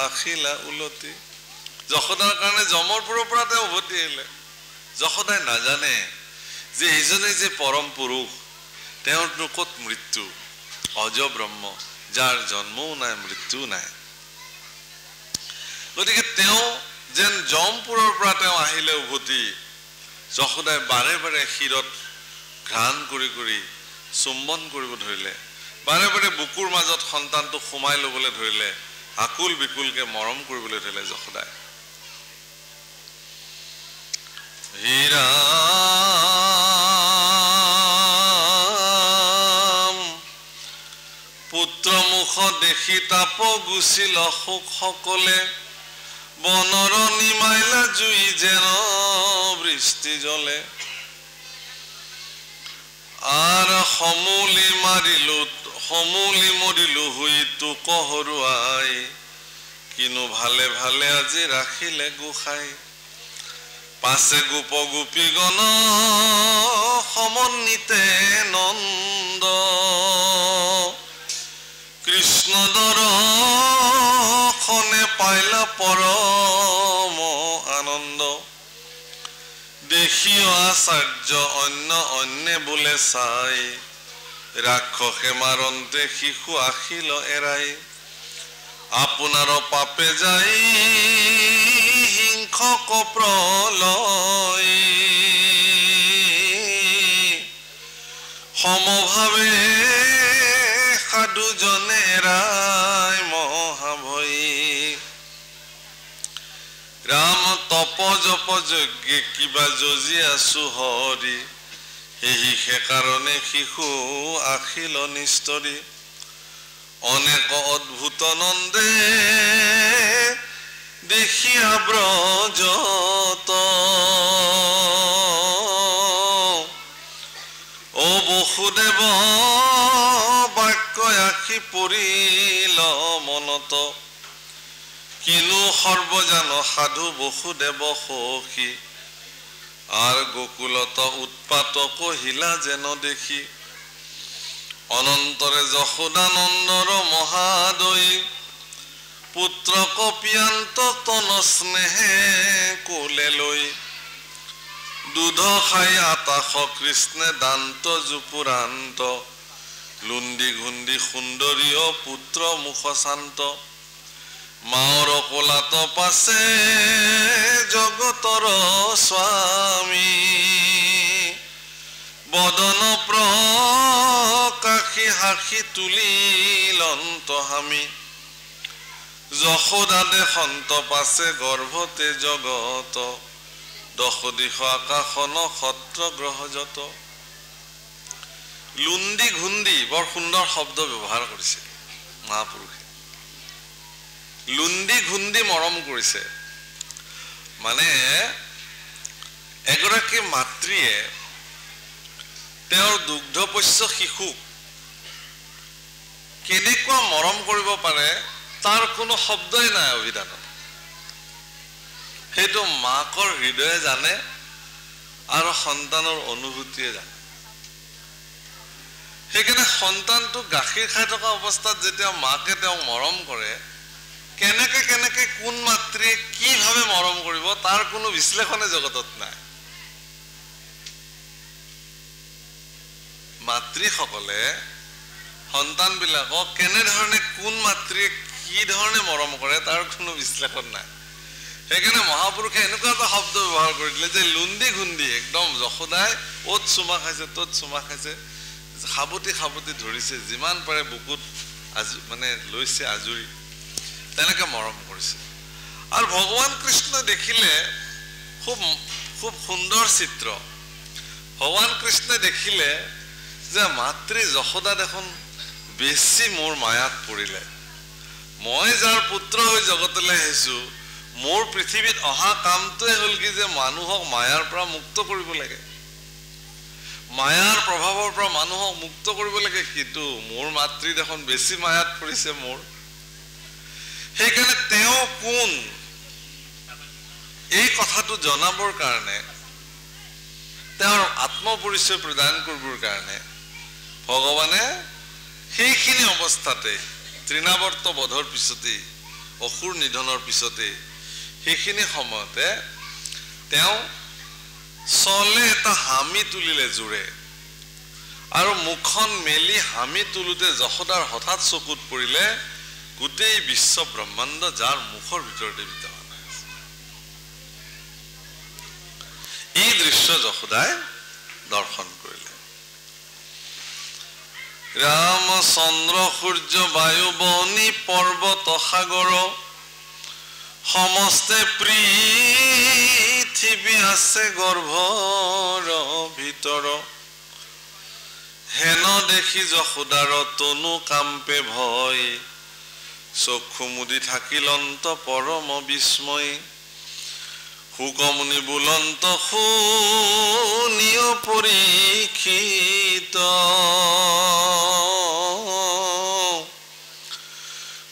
আখিলা উলতি যশোদাৰ কাৰণে যমৰপুৰৰ পৰা তেওঁ উভতি আহিলে যশোদাই নাজানে যে এইজনে যে পৰম পুৰুষ তেওঁৰনো ক'ত মৃত্যু অজ ব্ৰহ্ম যাৰ জন্মও নাই মৃত্যুও নাই গতিকে তেওঁ যেন জমপুৰৰ পৰা তেওঁ আহিলে উভতি যশোদাই বাৰে বাৰে শিৰত ঘ্ৰাণ কৰি কৰি চুম্বন কৰিব ধৰিলে বাৰে বাৰে বুকুৰ মাজত সন্তানটো সোমাই ল'বলৈ ধৰিলে আকুল বিকুলকে মৰম কৰিবলৈ ধৰিলে যশোদাই হীৰাম পুত্ৰ মুখ দেখি তাপ গুচিল শোক সকলে বনৰণী মাইলা জুই যেন বৃষ্টি জলে আৰ সমুলি মৰিলু হুই তোক হৰুৱাই কিনো ভালে ভালে আজি ৰাখিলে গোসাই পাছে গোপ গোপীগণ সমন্বিতে নন্দ কৃষ্ণ দৰ্শনে পাইলা পৰম আনন্দ দেখিও আচাৰ্য অন্যে বোলে চাই ৰাক্ষসে মাৰন্তে শিশু আখিল এৰাই আপোনাৰ পাপে যাই হিংসক প্ৰলয় সমভাৱে সাধুজনে ৰায় মহাভয়ী ৰাম তপ জপ যজ্ঞে কিবা যজি আছো হৰি সেহি সেইকাৰণে শিশু আখিল নিস্তৰি অনেক অদ্ভুত নন্দে দেখিয়া ব্ৰজত ও বসুদেৱ বাক্য আখি পৰিল মনত কিনো সৰ্বজান সাধু বসুদেৱ সখী আৰ গোকুলত উৎপাত কহিলা যেন দেখি অনন্তৰে যশোদানন্দৰ মহাদয়ী পুত্ৰ কপিয়ান্ত তন স্নেহে কোলে লৈ দুধ খাই আতাশ কৃষ্ণে দান্ত জুপুৰান্ত লুন্দি ঘুন্দি সুন্দৰীয় পুত্ৰ মুখ শান্ত মাৰ কোলাত পাছে জগতৰ স্বামী বদন প্ৰকাশী হাসি তুলিলন্ত হামি যশোদাদে সন্ত পাছে গৰ্ভতে জগত দশ দিশ আকাশন সত্ৰ গ্ৰহজত লুন্দি ঘুন্দি বৰ সুন্দৰ শব্দ ব্যৱহাৰ কৰিছে মহাপুৰুষে লুন্দি ঘুন্দি মৰম কৰিছে মানে এগৰাকী মাতৃয়ে তেওঁৰ দুগ্ধপোষ্য শিশুক কেনেকুৱা মৰম কৰিব পাৰে তাৰ কোনো শব্দই নাই অভিধানত সেইটো মাকৰ হৃদয়ে জানে আৰু সন্তানৰ অনুভূতিয়ে জানে সেইকাৰণে সন্তানটো গাখীৰ খাই থকা অৱস্থাত যেতিয়া মাকে তেওঁক মৰম কৰে কেনেকে কোন মাতৃয়ে কিভাৱে মৰম কৰিব তাৰ কোনো বিশ্লেষণে জগতত নাই মাতৃসকলে সন্তানবিলাকক কেনেধৰণে কোন মাতৃয়ে কি ধৰণে মৰম কৰে তাৰ কোনো বিশ্লেষণ নাই সেইকাৰণে মহাপুৰুষে এনেকুৱা এটা শব্দ ব্যৱহাৰ কৰি দিলে যে লুন্দি ঘুন্দি একদম যশোদাই অত চুমা খাইছে তত চুমা খাইছে খাবতি ধৰিছে যিমান পাৰে বুকুত মানে লৈছে আজুৰি তেনেকৈ মৰম কৰিছে আৰু ভগৱান কৃষ্ণ দেখিলে খুব সুন্দৰ চিত্ৰ ভগৱান কৃষ্ণই দেখিলে যে মাতৃ যশোদা দেখোন বেছি মোৰ মায়াত পৰিলে মই যাৰ পুত্ৰ হৈ জগতলৈ আহিছো মোৰ পৃথিৱীত অহা কামটোৱে হ'ল কি যে মানুহক মায়াৰ পৰা মুক্ত কৰিব লাগে মায়াৰ প্ৰভাৱৰ পৰা মানুহক মুক্ত কৰিব লাগে কিন্তু মোৰ মাতৃ দেখোন বেছি মায়াত পৰিছে মোৰ সেইকাৰণে তেওঁ কোন এই কথাটো জনাবৰ কাৰণে তেওঁৰ আত্মপৰিচয় প্ৰদান কৰিবৰ কাৰণে ভগৱানে সেইখিনি অৱস্থাতে তৃণাৱৰ্ত বধৰ পিছতে অসুৰ নিধনৰ পিছতে সেইখিনি সময়তে তেওঁ চলে এটা হামি তুলিলে জোৰে আৰু মুখখন মেলি হামি তুলোতে যশোদাৰ হঠাৎ চকুত পৰিলে গোটেই বিশ্ব ব্ৰহ্মাণ্ড যাৰ মুখৰ ভিতৰতে বিদ্যমান আছে এই দৃশ্য যশোদাই দৰ্শন কৰিলে ৰামচন্দ্ৰ সূৰ্য বায়ু বনি পৰ্বত সাগৰ সমস্তে পৃথিৱী আছে গৰ্ভৰ ভিতৰ হেন দেখি যশোদাৰ তনু কাম্পে ভয় চক্ষু মুদি থাকিলন্ত পৰম বিস্ময় শুকমুনি বুলন্ত শুনিও পৰীক্ষিত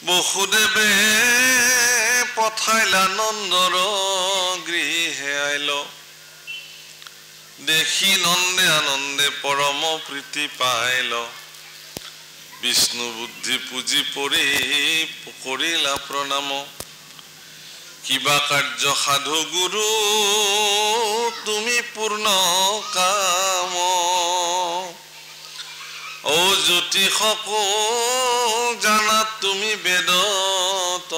বসুদেৱে পঠাইলা নন্দৰ গৃহে আইল দেখি নন্দে আনন্দে পৰম প্ৰীতি পাইল বিষ্ণু বুদ্ধি পুজি পৰি কৰিলা প্ৰণাম কিবা কাৰ্য সাধু গুৰু তুমি পূৰ্ণ কাম ও জ্যোতিষকো জানা তুমি বেদত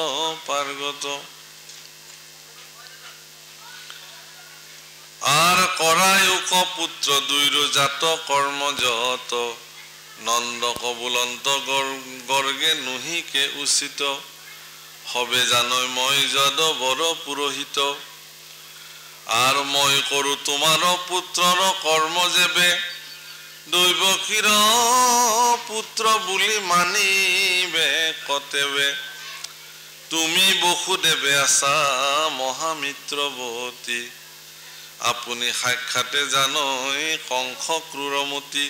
পাৰ্গত আৰ কৰায়ুক পুত্ৰ দুইৰ জাত কৰ্মজত নন্দক বুলন্ত গৰ্গে নুহিকে উচিত হবে জানৈ মই যদ বৰ পুৰোহিত আৰ মই কৰো তোমাৰ পুত্ৰৰ কৰ্ম যেবে দৈৱকীৰ পুত্ৰ বুলি মানিবে কতেবে তুমি বসুদেৱে আছা মহামিত্ৰৱতী আপুনি সাক্ষাতে জানৈ কংস ক্ৰূৰমতী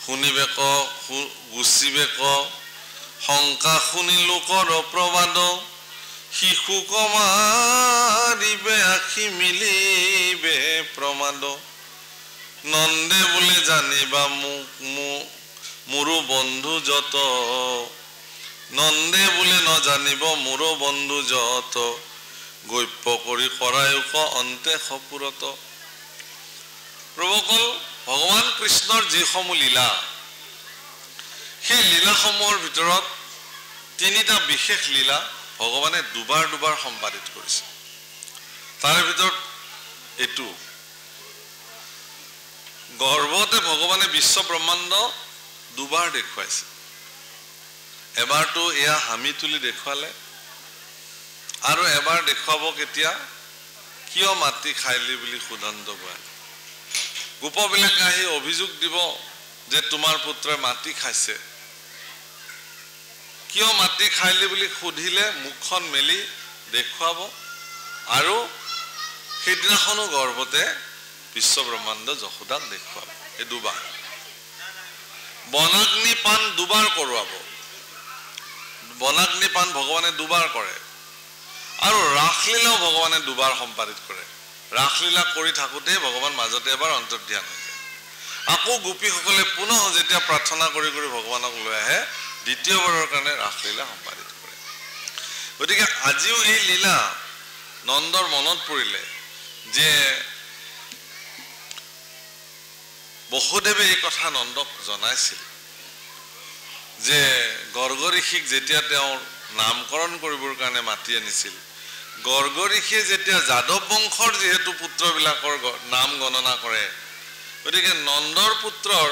শুনিবে ক গুচিবে ক শংকা শুনি লোকৰ প্ৰবাদ শিশু কমাৰিবে আখি মিলিবে প্ৰমাদ নন্দে বুলি জানিবা মোৰো বন্ধু যত নন্দে বোলে নজানিব মোৰ বন্ধু যত গৈপ্য কৰি কৰায়ুক অন্তে সপুৰত প্ৰভুকল ভগৱান কৃষ্ণৰ যিসমূহ লীলা সেই লীলাসমূহৰ ভিতৰত তিনিটা বিশেষ লীলা ভগৱানে দুবাৰ দুবাৰ সম্পাদিত কৰিছে তাৰে ভিতৰত এটো গৰ্ভতে ভগৱানে বিশ্ব ব্ৰহ্মাণ্ড দুবাৰ দেখুৱাইছে এবাৰটো এয়া হামি তুলি দেখুৱালে আৰু এবাৰ দেখুৱাব কেতিয়া কিয় মাটি খাইলি বুলি সুদন্ত গোৱাল গোপবিলাকে আহি অভিযোগ দিব যে তোমাৰ পুত্ৰই মাটি খাইছে কিয় মাটি খাইলি বুলি সুধিলে মুখখন মেলি দেখুৱাব আৰু সেইদিনাখনো গৰ্ভতে বিশ্ব ব্ৰহ্মাণ্ড যশোদাক দেখুৱাব এই দুবাৰ বনাগ্নি পান দুবাৰ কৰোৱাব বনাগ্নি পান ভগৱানে দুবাৰ কৰে আৰু ৰাসলীলাও ভগৱানে দুবাৰ সম্পাদিত কৰে ৰাসলীলা কৰি থাকোতে ভগৱান মাজতে এবাৰ অন্তৰ্ধান হৈ যায় আকৌ গোপীসকলে পুনৰ যেতিয়া প্ৰাৰ্থনা কৰি কৰি ভগৱানক লৈ আহে দ্বিতীয়বাৰৰ কাৰণে ৰাসলীলা সম্পাদিত কৰে গতিকে আজিও এই লীলা নন্দৰ মনত পৰিলে যে বসুদেৱে এই কথা নন্দক জনাইছিল যে গৰ্গ ঋষিক যেতিয়া তেওঁৰ নামকৰণ কৰিবৰ কাৰণে মাতি আনিছিল গৰ্গ ঋষিয়ে যেতিয়া যাদৱ বংশৰ যেহেতু পুত্ৰবিলাকৰ নাম গণনা কৰে গতিকে নন্দৰ পুত্ৰৰ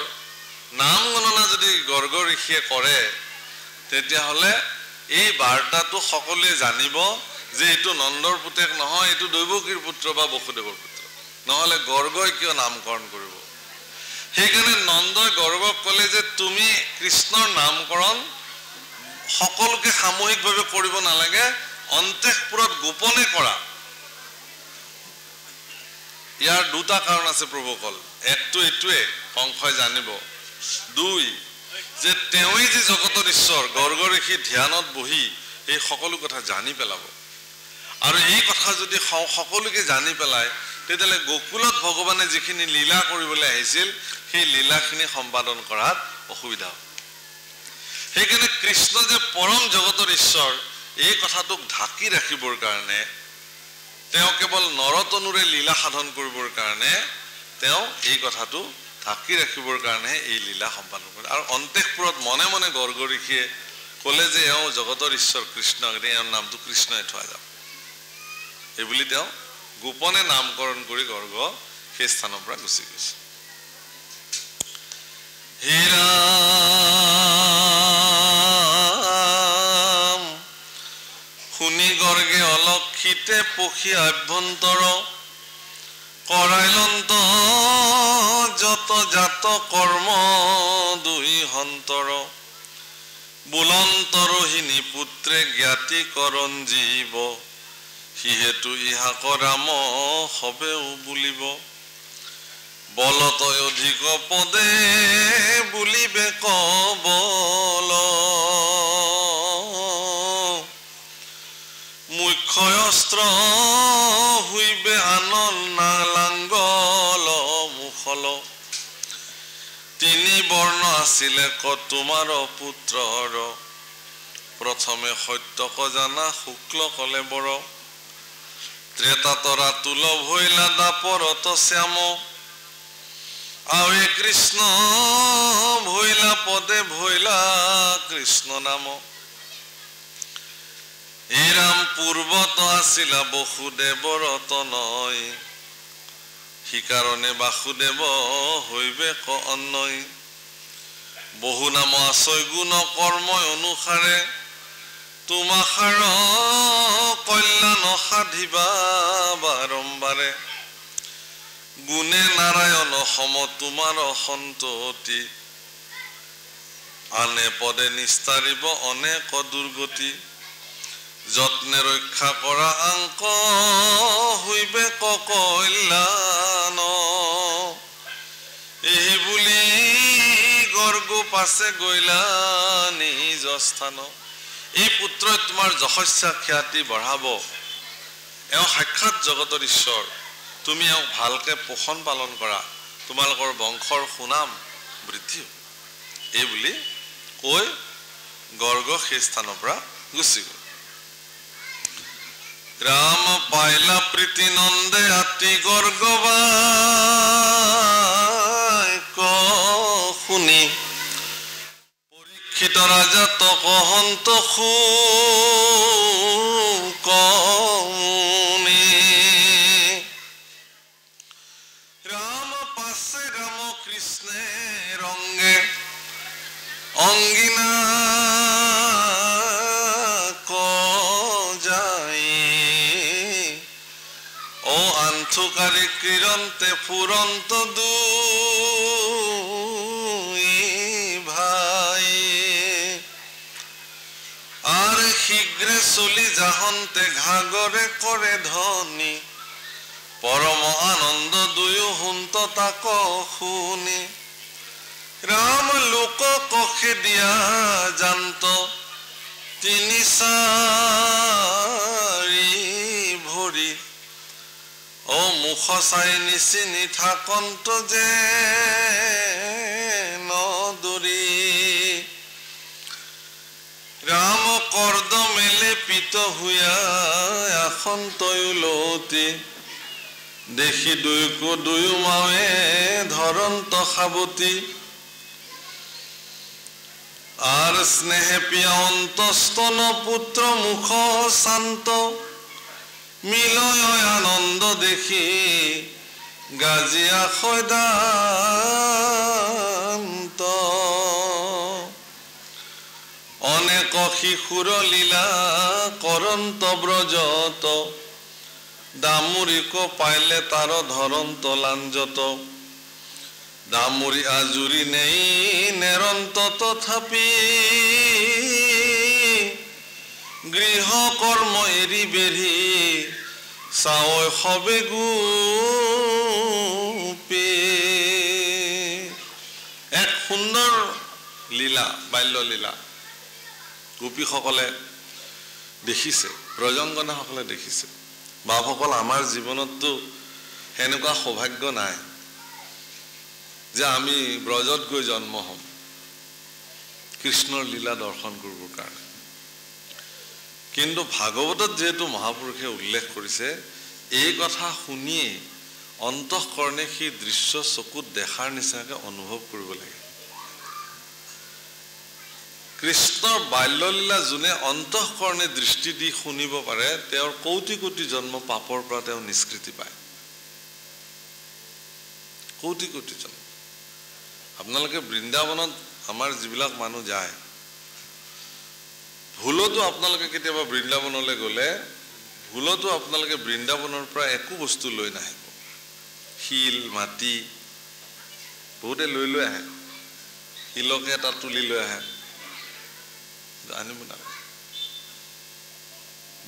নাম গণনা যদি গৰ্গ ঋষিয়ে কৰে তেতিয়াহ'লে এই বাৰ্তাটো সকলোৱে জানিব যে এইটো নন্দৰ পুতেক নহয় এইটো দৈৱকীৰ পুত্ৰ বা বসুদেৱৰ পুত্ৰ নহ'লে গৰ্গই কিয় নামকৰণ কৰিব সেইকাৰণে নন্দই গৰ্গক ক'লে যে তুমি কৃষ্ণৰ নামকৰণ সকলোকে সামূহিকভাৱে কৰিব নালাগে অন্তঃপুৰত গোপনে কৰা ইয়াৰ দুটা কাৰণ আছে প্ৰভুকল একটো এটোৱে কংসই জানিব দুই যে তেওঁই যে জগতৰ ঈশ্বৰ গৰ্গ ঋষি ধ্যানত বহি এই সকলো কথা জানি পেলাব আৰু এই কথা যদি সকলোকে জানি পেলায় তেতিয়াহ'লে গোকুলত ভগৱানে যিখিনি লীলা কৰিবলৈ আহিছিল সেই লীলাখিনি সম্পাদন কৰাত অসুবিধা হ'ব সেইকাৰণে কৃষ্ণ যে পৰম জগতৰ ঈশ্বৰ এই কথাটোক ঢাকি ৰাখিবৰ কাৰণে তেওঁ কেৱল নৰতনুৰে লীলা সাধন কৰিবৰ কাৰণে তেওঁ এই কথাটো ঢাকি ৰাখিবৰ কাৰণে এই লীলা সম্পাদন কৰে আৰু অন্তঃপুৰত মনে মনে গৰ্গ ঋষিয়ে ক'লে যে এওঁ জগতৰ ঈশ্বৰ কৃষ্ণ এওঁৰ নামটো কৃষ্ণই থোৱা যাওক এইবুলি তেওঁ গোপনে নামকৰণ কৰি গৰ্গ সেই স্থানৰ পৰা গুচি গৈছে শুনি গৰ্গে অলক্ষিতে পখি আভ্যন্তৰ কৰাইলন্ত যত জাত কৰ্ম দুই হন্তৰ বুলন্তৰহিনী পুত্ৰে জ্ঞাতি কৰণ জীৱ সিহেতু ইহাক ৰাম হবেও বুলিব বলতয় অধিক পদে বুলিবে কবল মুখ্য অস্ত্ৰ হুইবে আনল নালাংগল মুখল তিনি বৰ্ণ আছিলে ক তোমাৰ পুত্ৰৰ প্ৰথমে সত্যক জানা শুক্ল কলে বৰ ত্ৰেতাতৰা তুল ভৈলা দাপৰত শ্যাম আৱে কৃষ্ণ ভৈলা পদে ভৈলা কৃষ্ণ নাম এই ৰাম পূৰ্বত আছিলা বসুদেৱৰ তনয় সিকাৰণে বাসুদেৱ হৈবে ক অন্নয় বহু নাম আছয় গুণ কৰ্ম অনুসাৰে তোমাখাৰ কল্যাণ সাধিবা বাৰম্বাৰে গুণে নাৰায়ণ সম তোমাৰ সন্ততি আনে পদে নিস্তাৰিব অনেক দুৰ্গতি যত্নে ৰক্ষা কৰা আংক হৈবে ক কল্যাণ এই বুলি গৰ্গ পাছে গৈলা নিজ স্থান এই পুত্ৰই তোমাৰ যশস্যা খ্যাতি বঢ়াব এওঁ সাক্ষাৎ জগতৰ ঈশ্বৰ তুমি এওঁ ভালকে পোষণ পালন কৰা তোমালোকৰ বংশৰ সুনাম বৃদ্ধি এই বুলি কৈ গৰ্গ সেই স্থানৰ পৰা গুচি গ'ল ৰাম পাইলা প্ৰীতি নন্দে আতি গৰ্গবাই শুনি পৰীক্ষিত ৰাজা তকহন্ত শুকনি ৰাম পাছে ৰাম কৃষ্ণে ৰংগে অঙ্গিনা যাই ও আন্থুকারী কিরন্তে ফুরন্ত দুই ভাই আর শীঘ্রে চলি যাহন্তে ঘাগরে করে ধনী পরম আনন্দ দুয়ো হুন্ত তাক শুনি রাম লোক কখে দিয়া জান্ত তিনি চাৰি ভৰি ও মুখ চাই নিচিনি থাকন্ত যে নদৰি ৰাম কৰ্দ মেলে পিত হুয়া আসন্তয়ো লৌতি দেখি দুয়ো মাৱে ধৰন্ত সাৱতি আর স্নেহে পিয়া অন্তস্তন পুত্র মুখ শান্ত মিলয় আনন্দ দেখি গাজিয়া খৈদান্ত অনেক শিশুর লীলা করন্ত ব্রজত দামুরিক পাইলে তার ধরন্ত লাঞ্জত দামুরি আজুরি নেই নেরন্ত তথাপি গৃহ কর্ম এরি বেরি চাওয় সবে গোপী এক সুন্দৰ লীলা বাল্য লীলা গোপীসকলে দেখিছে ব্ৰজংগনাসকলে দেখিছে বাপসকল আমাৰ জীৱনততো এনেকুৱা সৌভাগ্য নাই যে আমি ব্ৰজত গৈ জন্ম হম কৃষ্ণৰ লীলা দৰ্শন কৰিবৰ কাৰণে কিন্তু ভাগৱতত যেহেতু মহাপুৰুষে উল্লেখ কৰিছে এই কথা শুনিয়ে অন্তঃকৰণে সেই দৃশ্য চকুত দেখাৰ নিচিনাকৈ অনুভৱ কৰিব লাগে কৃষ্ণৰ বাল্যলীলা যোনে অন্তঃকৰণে দৃষ্টি দি শুনিব পাৰে তেওঁৰ কোটি কোটি জন্ম পাপৰ পৰা তেওঁ নিষ্কৃতি পায় কোটি কোটি জন্ম আপোনালোকে বৃন্দাবনত আমাৰ যিবিলাক মানুহ যায় ভুলতো আপোনালোকে কেতিয়াবা বৃন্দাবনলৈ গ'লে ভুলতো আপোনালোকে বৃন্দাবনৰ পৰা একো বস্তু লৈ নাহিব শিল মাটি বহুতে লৈ লৈ আহে শিলকে এটা তুলি লৈ আহে আনিব নালাগে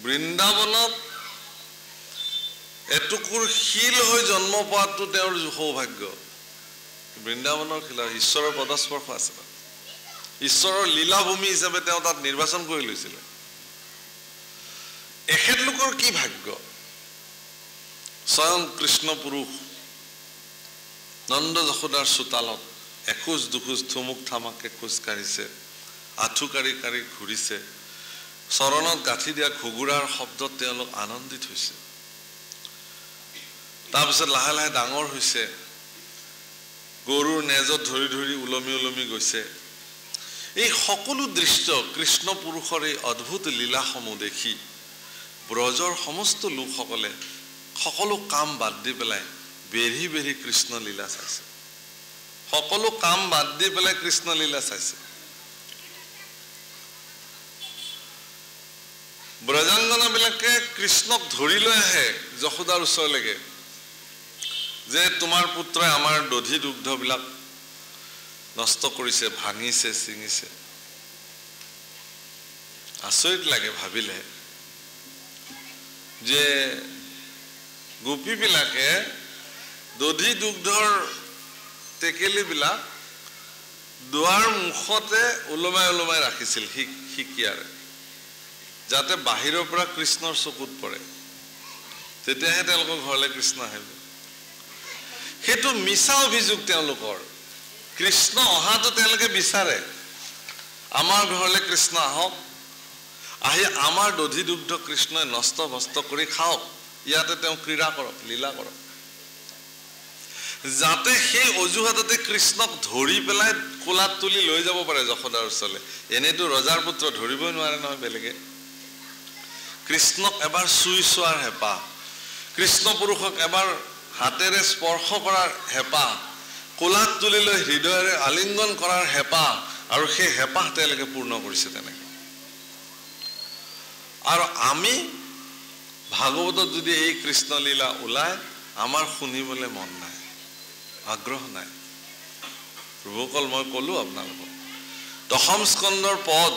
বৃন্দাবনত এটুকুৰ শিল হৈ জন্ম পোৱাটো তেওঁৰ সৌভাগ্য বৃন্দাবনৰ শিলা ঈশ্বৰৰ পদস্পৰ্শ আছে ঈশ্বৰৰ লীলাভূমি হিচাপে তেওঁ তাত নিৰ্বাচন কৰি লৈছিলে এখেতলোকৰ কি ভাগ্য স্বয়ং কৃষ্ণ পুৰুষ নন্দ যশোদাৰ চোতালত এখোজ দুখোজ থুমুক থামাকে খোজ কাঢ়িছে আঁঠু কাঢ়ি কাঢ়ি ঘূৰিছে চৰণত গাঁঠি দিয়া ঘুগুৰাৰ শব্দত তেওঁলোক আনন্দিত হৈছে তাৰপিছত লাহে লাহে ডাঙৰ হৈছে গৰুৰ নেজত ধৰি ধৰি উলমি উলমি গৈছে এই সকলো দৃশ্য কৃষ্ণ পুৰুষৰ এই অদ্ভুত লীলাসমূহ দেখি ব্ৰজৰ সমস্ত লোকসকলে সকলো কাম বাদ দি পেলাই বেৰি বেৰি কৃষ্ণ লীলা চাইছে সকলো কাম বাদ দি পেলাই কৃষ্ণ লীলা চাইছে ব্ৰজাংগনাবিলাকে কৃষ্ণক ধৰি লৈ আহে যশোদাৰ ওচৰলৈকে যে তোমাৰ পুত্ৰই আমাৰ দধি দুগ্ধবিলাক নষ্ট কৰিছে ভাঙিছে ছিঙিছে আচৰিত লাগে ভাবিলে যে গোপীবিলাকে দধি দুগ্ধৰ টেকেলিবিলাক দুৱাৰ মুখতে ওলমাই ওলমাই ৰাখিছিল শিকিয়াৰে যাতে বাহিৰৰ পৰা কৃষ্ণৰ চকুত পৰে তেতিয়াহে তেওঁলোকৰ ঘৰলৈ কৃষ্ণ আহিব সেইটো মিছা অভিযোগ তেওঁলোকৰ কৃষ্ণ অহাটো তেওঁলোকে বিচাৰে আমাৰ ঘৰলৈ কৃষ্ণ আহক, আহি আমাৰ দধি দুগ্ধ কৃষ্ণই নষ্ট ভস্ত কৰি খাওক, ইয়াতে তেওঁ ক্ৰীড়া কৰক, লীলা কৰক, যাতে সেই অজুহাততে কৃষ্ণক ধৰি পেলাই কোলাত তুলি লৈ যাব পাৰে যশোদাৰ ওচৰলৈ। এনেতো ৰজাৰ পুত্ৰ ধৰিবই নোৱাৰে নহয় বেলেগে। কৃষ্ণক এবাৰ চুই চোৱাৰ হেঁপাহ, কৃষ্ণ পুৰুষক এবাৰ হাতেৰে স্পৰ্শ কৰাৰ হেঁপাহ, কোলাত তুলি লৈ হৃদয়েৰে আলিংগন কৰাৰ হেঁপাহ, আৰু সেই হেঁপাহ তেওঁলোকে পূৰ্ণ কৰিছে তেনেকে। আৰু আমি ভাগৱতত যদি এই কৃষ্ণলীলা ওলায়, আমাৰ শুনিবলৈ মন নাই, আগ্ৰহ নাই। প্ৰভুসকল, মই ক'লো আপোনালোকক, দশম স্কন্ধৰ পদ,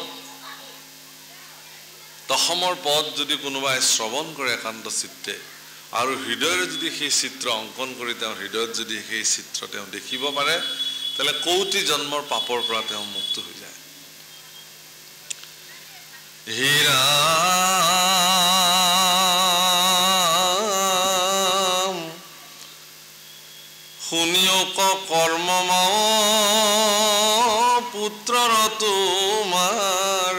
দশমৰ পদ যদি কোনোবাই শ্ৰৱণ কৰে একান্ত চিত্তে, আৰু হৃদয়েৰে যদি সেই চিত্ৰ অংকন কৰি তেওঁৰ হৃদয়ত যদি সেই চিত্ৰ তেওঁ দেখিব পাৰে, তেলে কৌটি জন্মৰ পাপৰ পৰা তেওঁ মুক্ত হৈ যায়। হীৰাম শুনিওক কৰ্ম পুত্ৰৰ তোমাৰ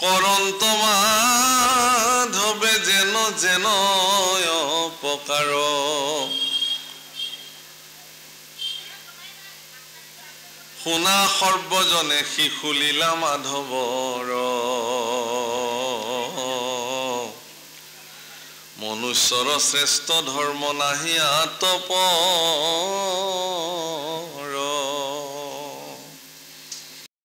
কৰন্ত মাধৱে যেন যেন অপকাৰ শুনা সৰ্বজনে শিশুলীলা মাধৱৰ মনুষ্যৰ শ্ৰেষ্ঠ ধৰ্ম নাহি আতপ